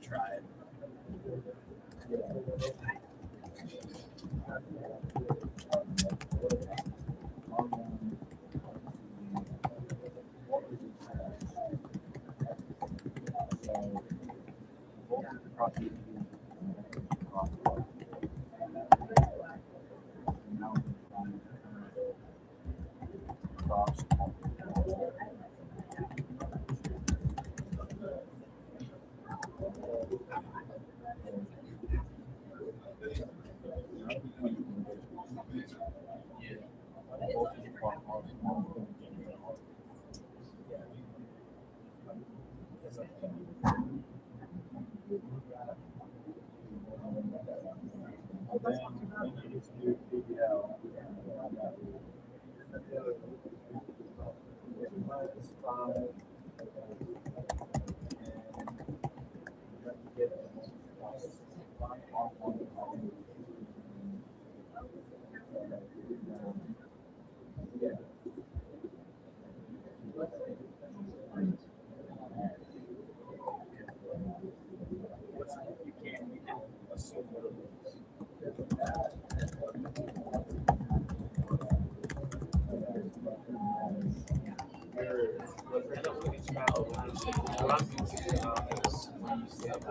Try it.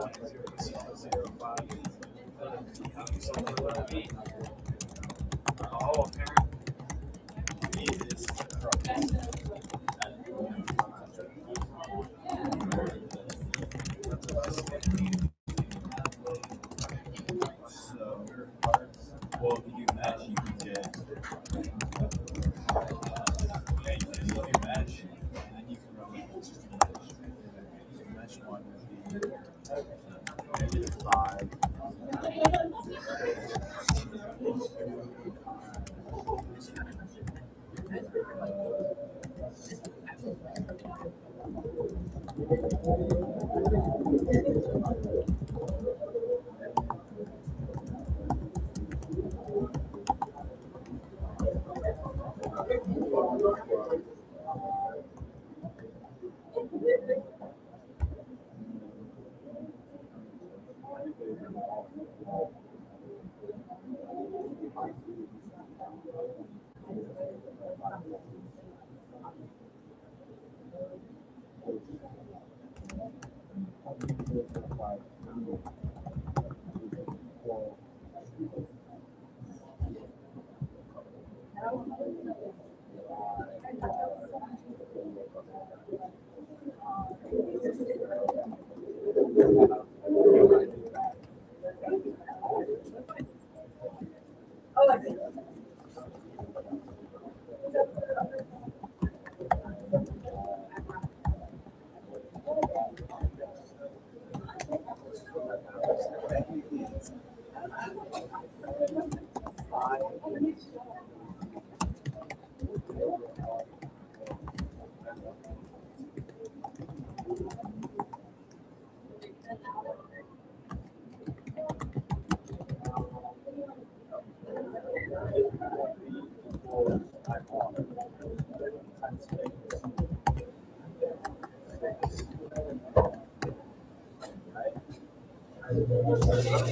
Oh, apparently it is. So, well, if you do mesh, you can get, yeah, you can do mesh, and then you can run just mesh. The mesh one would be -5.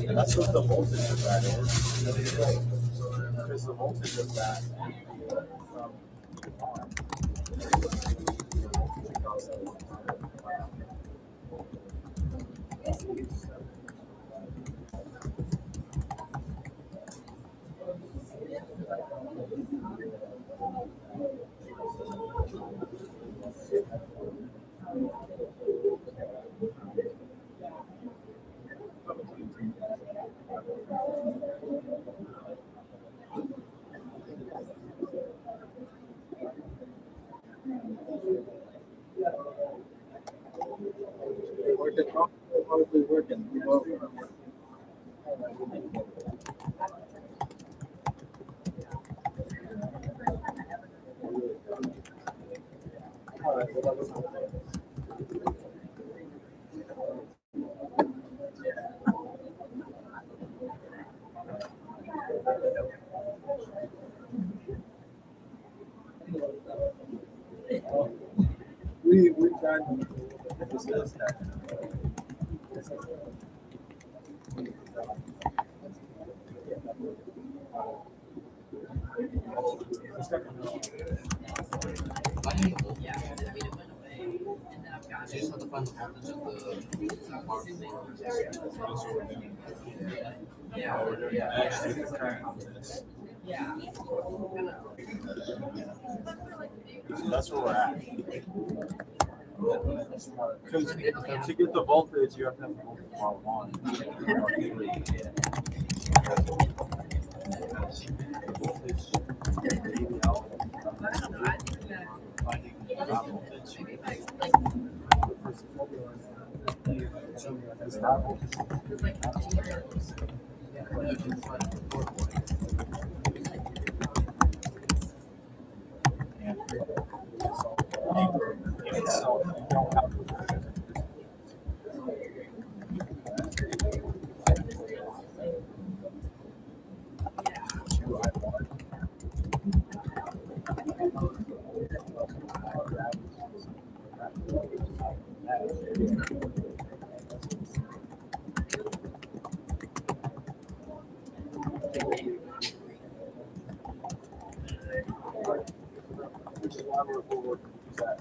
And that's what the voltage of that is. Because the voltage of that from working, probably working. We tried to discuss that. You just have to find the voltage of the Actually, the current on this. So that's where we're at. Because to get the voltage, you have to have the voltage while on. Finding that voltage. Is that voltage? Which is why we're working with that.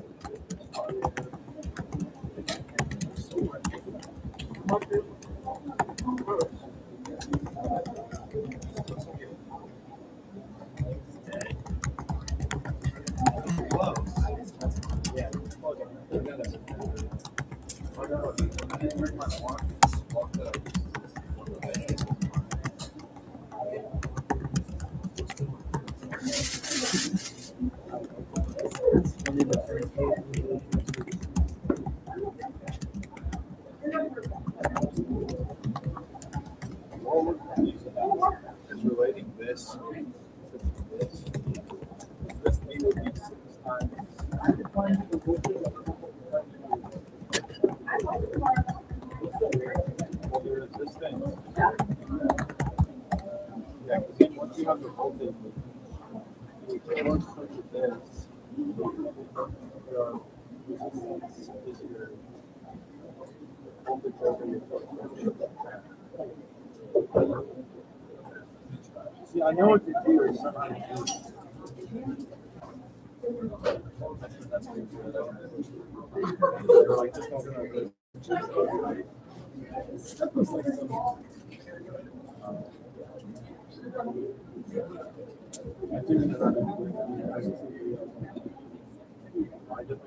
Yeah, because once you have the voltage, you can't switch it this. Your resistance is your voltage over your voltage. See, I know what to do is somehow to do it. Like, just don't know. I do I just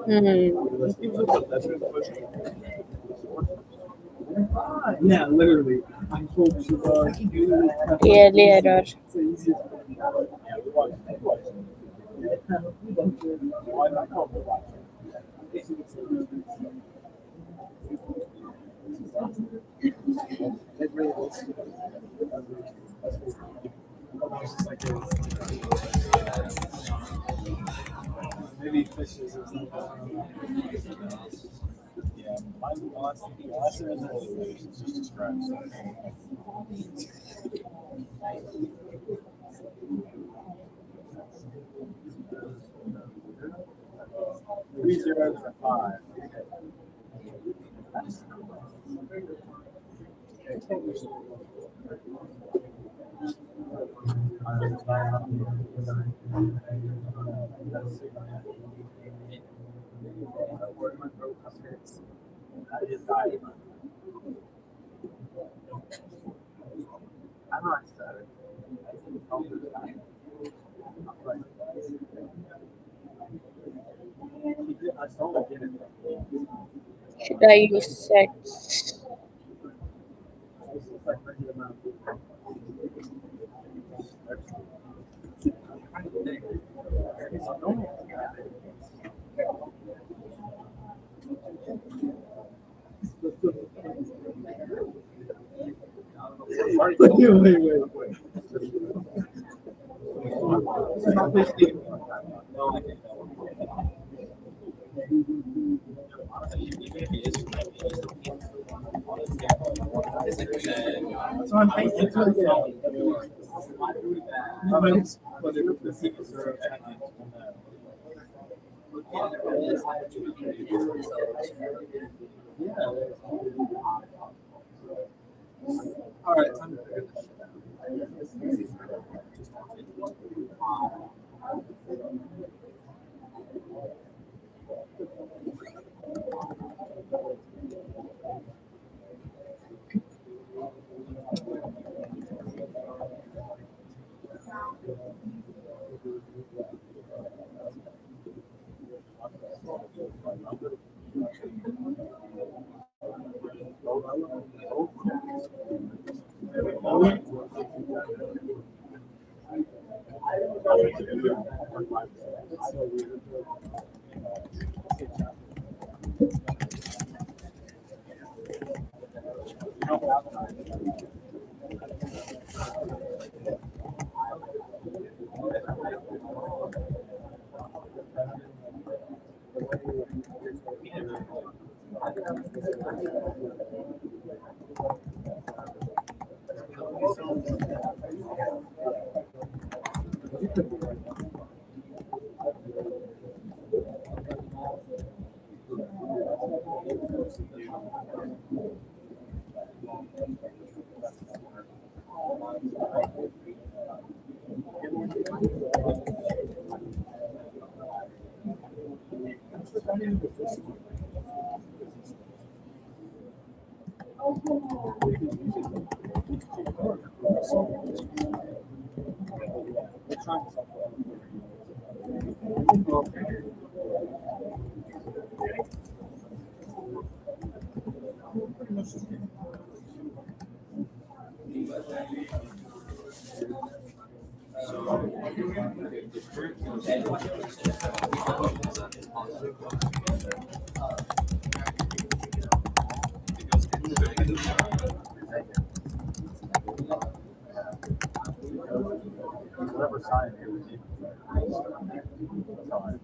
Hmm. yeah, literally. I'm told to Clearly error. Maybe fishes or something. Yeah, last resolution just describes that. 3 zeros and a 5. I just died. I'm not excited. I saw it in it. Should I use sets? It's like regular amount of wait. So I'm thinking all right, time to figure this shit out. Whatever sign you would need. That's how I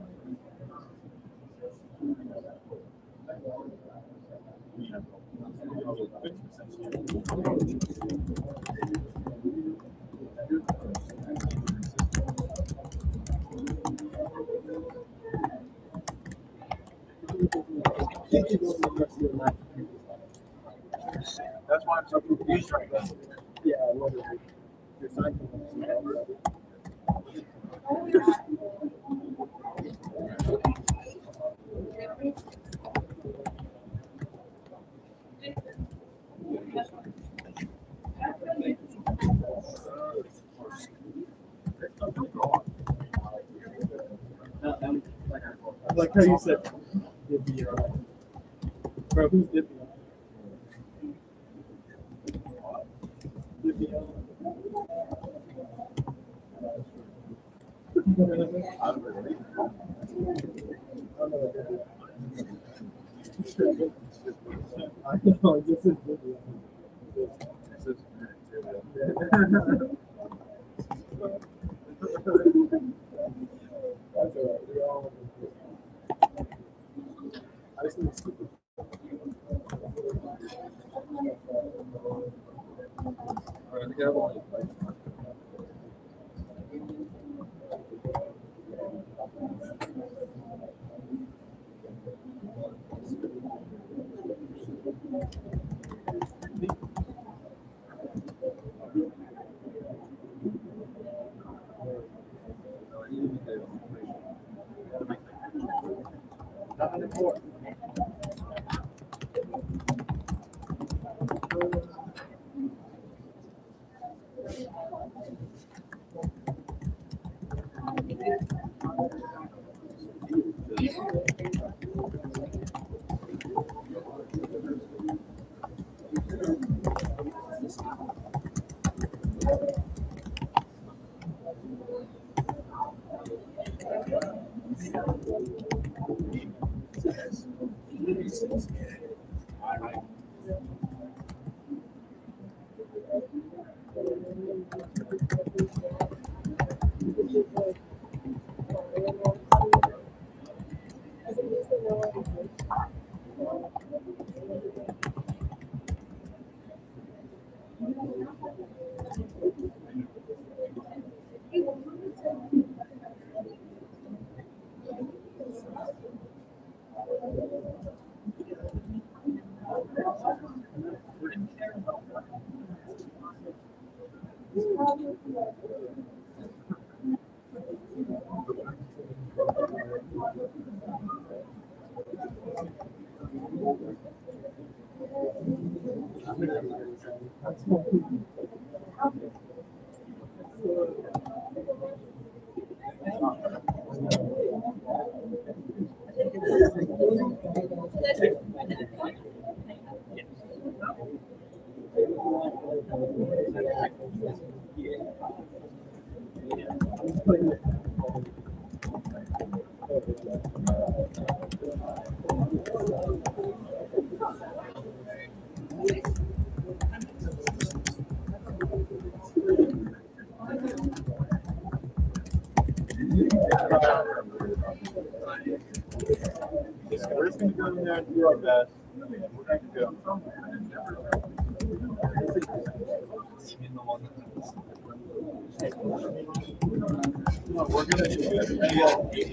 That's why I'm so confused right now. Yeah, literally. Your sign can like how you said, Dippy, bro, who's Dippy? Dippy. I know, this is Dippy. That's all right. We all. I just need to. I think I have only. Not anymore. We're just gonna go in there and do our best. We're gonna go. No, we're gonna do it.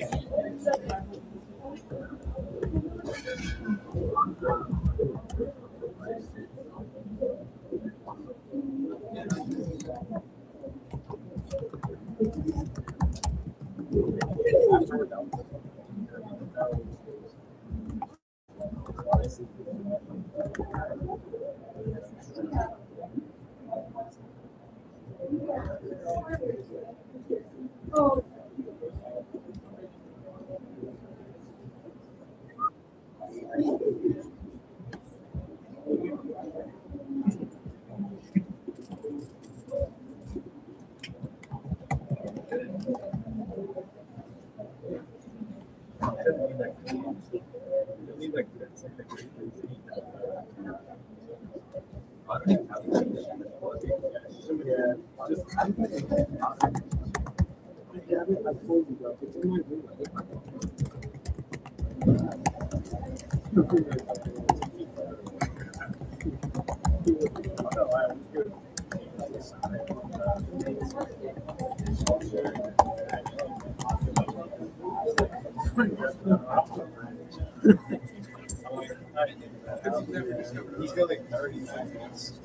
He's got like 30 seconds.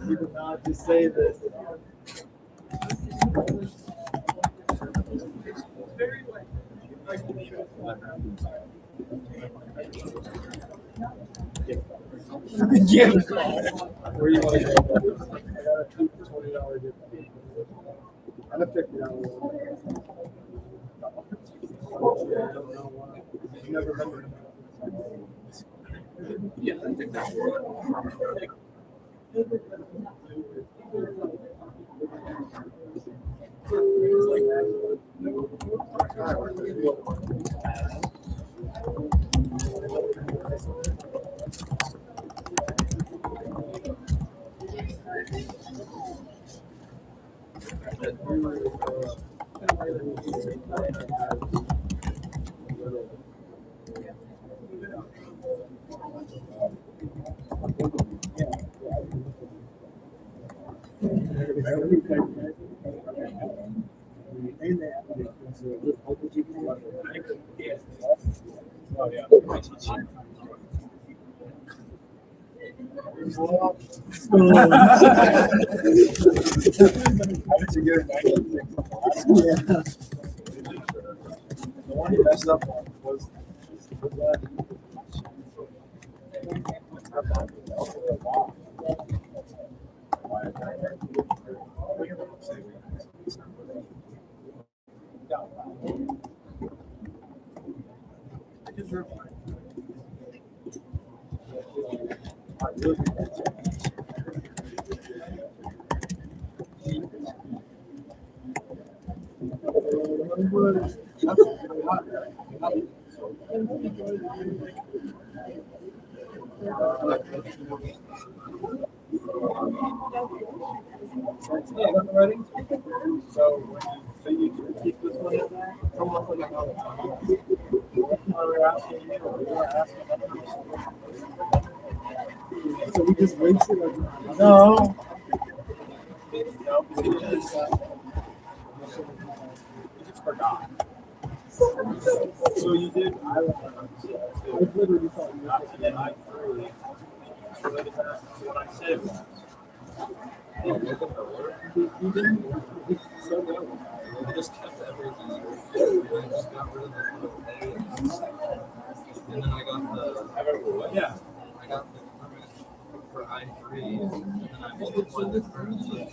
You did not just say this. Gift card. Where you want to go? I got a $20 gift card. And a $50 one. Yeah, I don't know why. I've never been there. Yeah, I think that's Oh, yeah. How did you get it? 96? Yeah. The one you messed up on was ready? So when you say you keep this one in there, come up with another time. We're asking you, we're asking them. So we just wasted our time. No. No, because you just forgot. So you did. I literally thought you were today. I really. What I said was. You didn't. It's so well. I just kept everything. I just got rid of the little A and then I got the Yeah. I got the permit for I3 and then I multiplied the currency.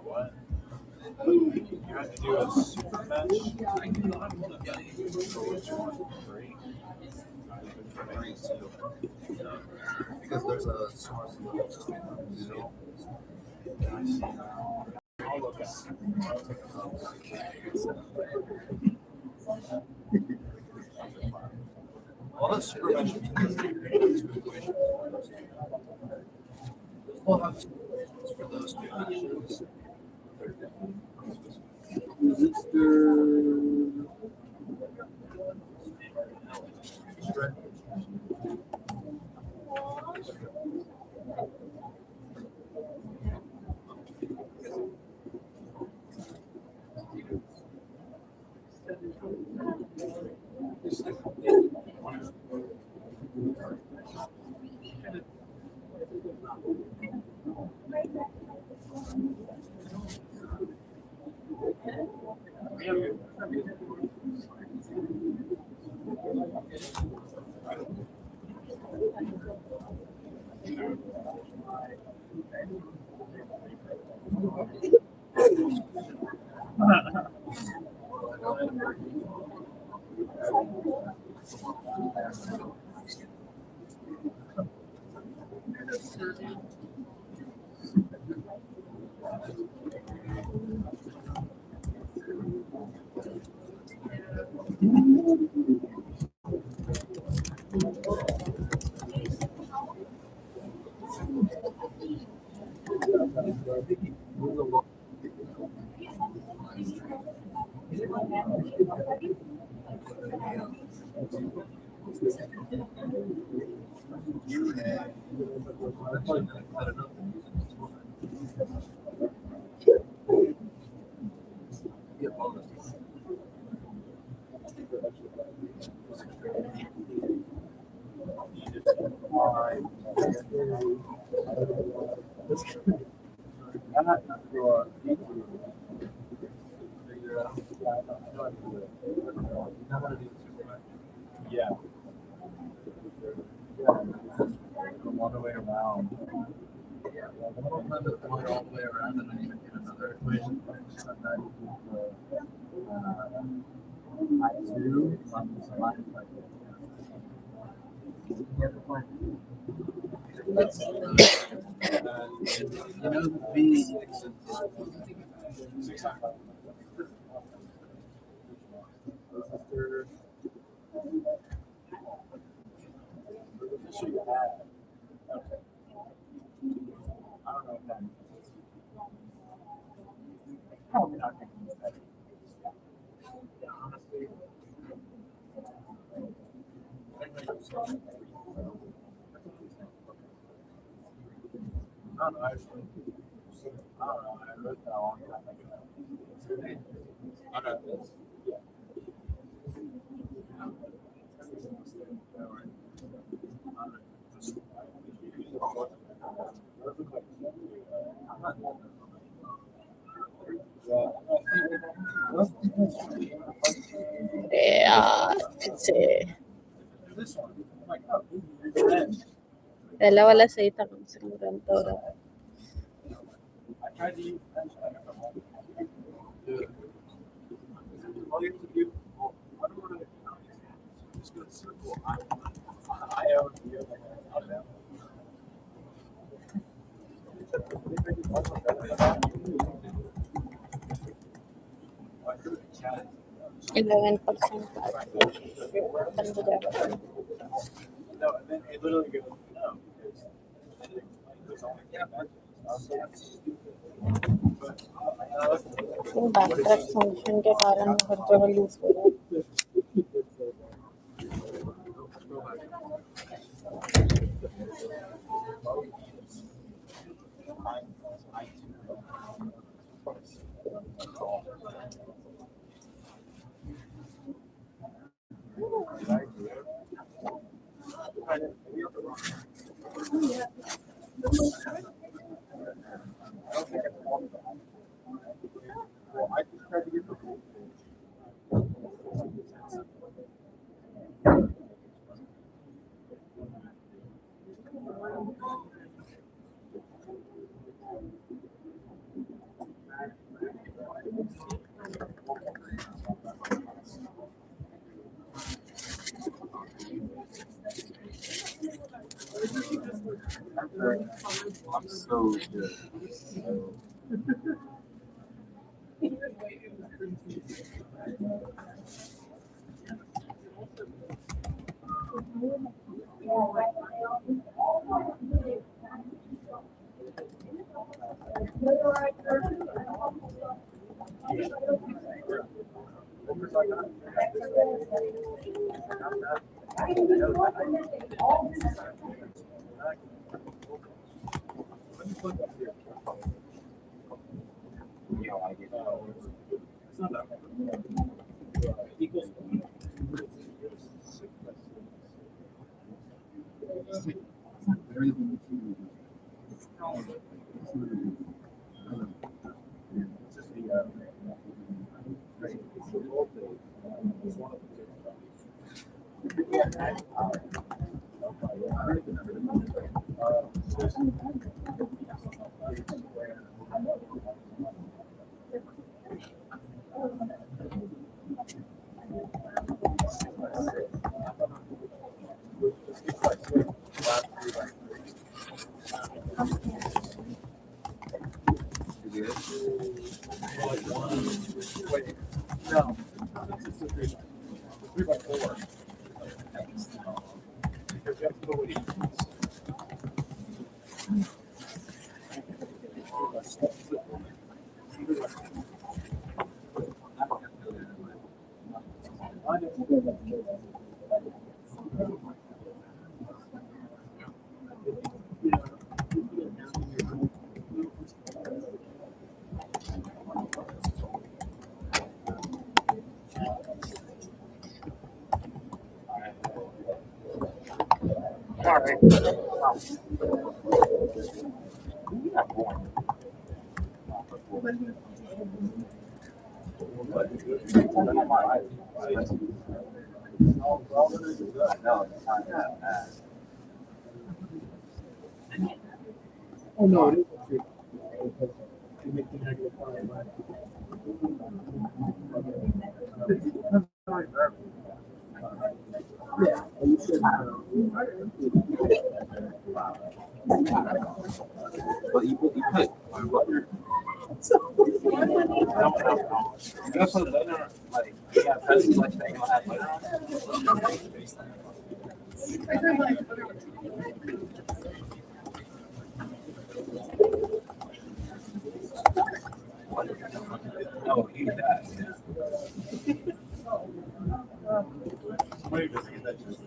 What? You had to do a super match. I can not want to get Three. because there's a source of I'll look at all the super measures in this two equations. We'll have for those two measures. Yeah. Come all the way around. Going all the way around and then you get another equation. I2 minus That's you know the V6 I don't know if that probably not thinking of that. I don't know. I don't know. I wrote that a long time ago. I got this. Yeah, sí. This one. I'm like, oh, this is red. पहला वाला सही था कम से कम run तो रहा. I tried to use that. I don't know. All you have to do, well, I don't know what it is. Just go to circle I O D out of that. Chat. 11%. No, and then it literally goes, no, because it was only backtrack function के कारण हर जगह use हो रहा है. I just tried to get the full I'm so good. No. It's a three by four. Because you have to put what Oh no, it is a three. Because you make the negative five. Yeah, and you should. But you put butter. You gotta put butter like you got pretzels like that. You don't have butter on it. Oh, eat that. Somebody doesn't get that just.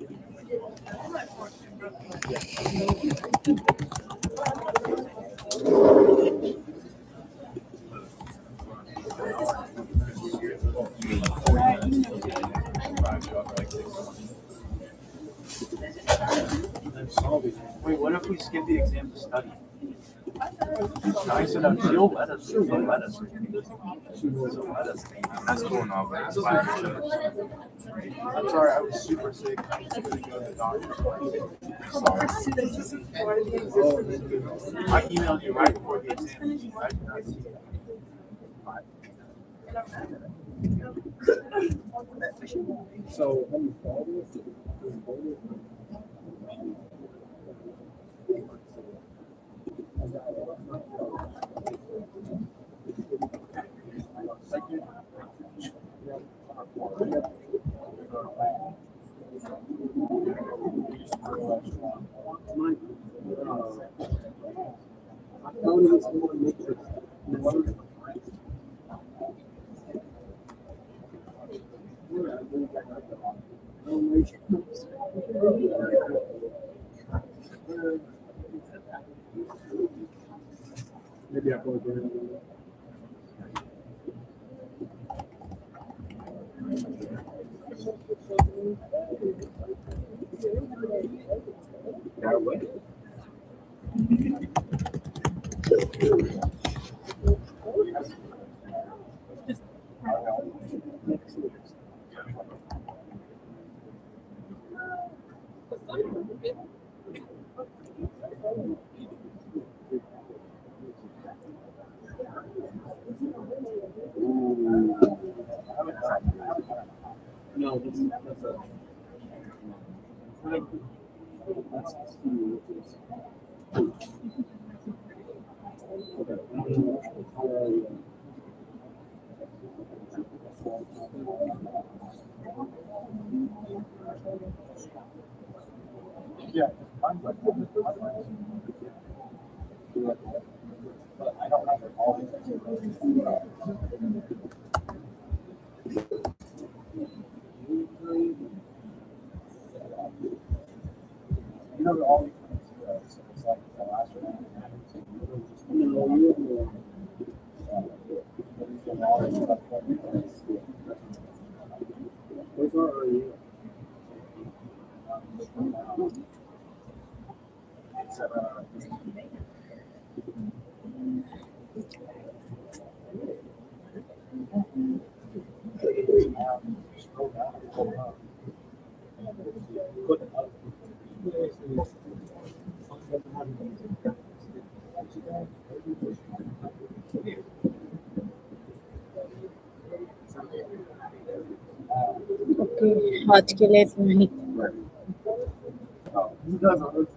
Wait, what if we skip the exam to study? I said, she'll let us. She'll let us. She'll let us. That's cool and all, but it's fine. I'm sorry, I was super sick. I was going to go to the doctor. I emailed you right before the exam. I did not see it. So, when you follow this, maybe I'll go again. No, that's a. Yeah. I don't have it all. You know, all so it's like the last one. Those are you. It's scroll down, scroll up. Put it up. Okay आज के लिए इतना ही He doesn't.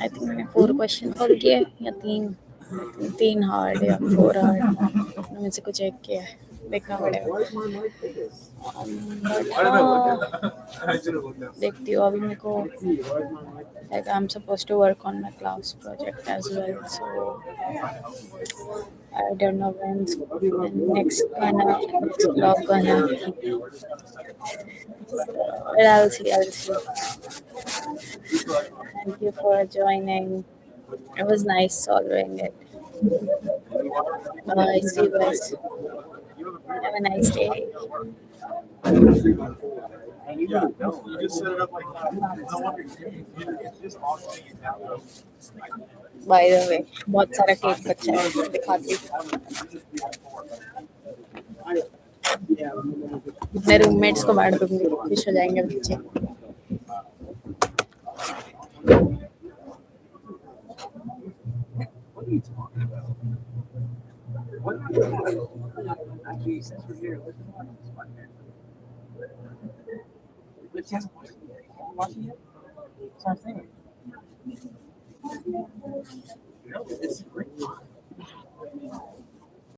I think मैंने 4 question solve किए या 3 hard या 4 hard में से कुछ एक किया है, देखना पड़ेगा। बट हाँ, देखती हूँ अभी मेरे को, like I'm supposed to work on my class project as well, so I don't know when next vlog gonna, but I'll see. Thank you for joining. It was nice solving it. Bye. See you guys. Have a nice day. Yeah, no, you just set it up like that. No wonder it's just awesome. By the way, बहुत सारा cake बचा है, दिखाती हूँ। मैं roommates को बांट दूंगी, खुश हो जाएंगे बच्चे। What are you talking about? What? Actually, since we're here, let's watch this one here. But she hasn't watched it yet. You haven't watched it yet? That's what I'm saying. No, it's great.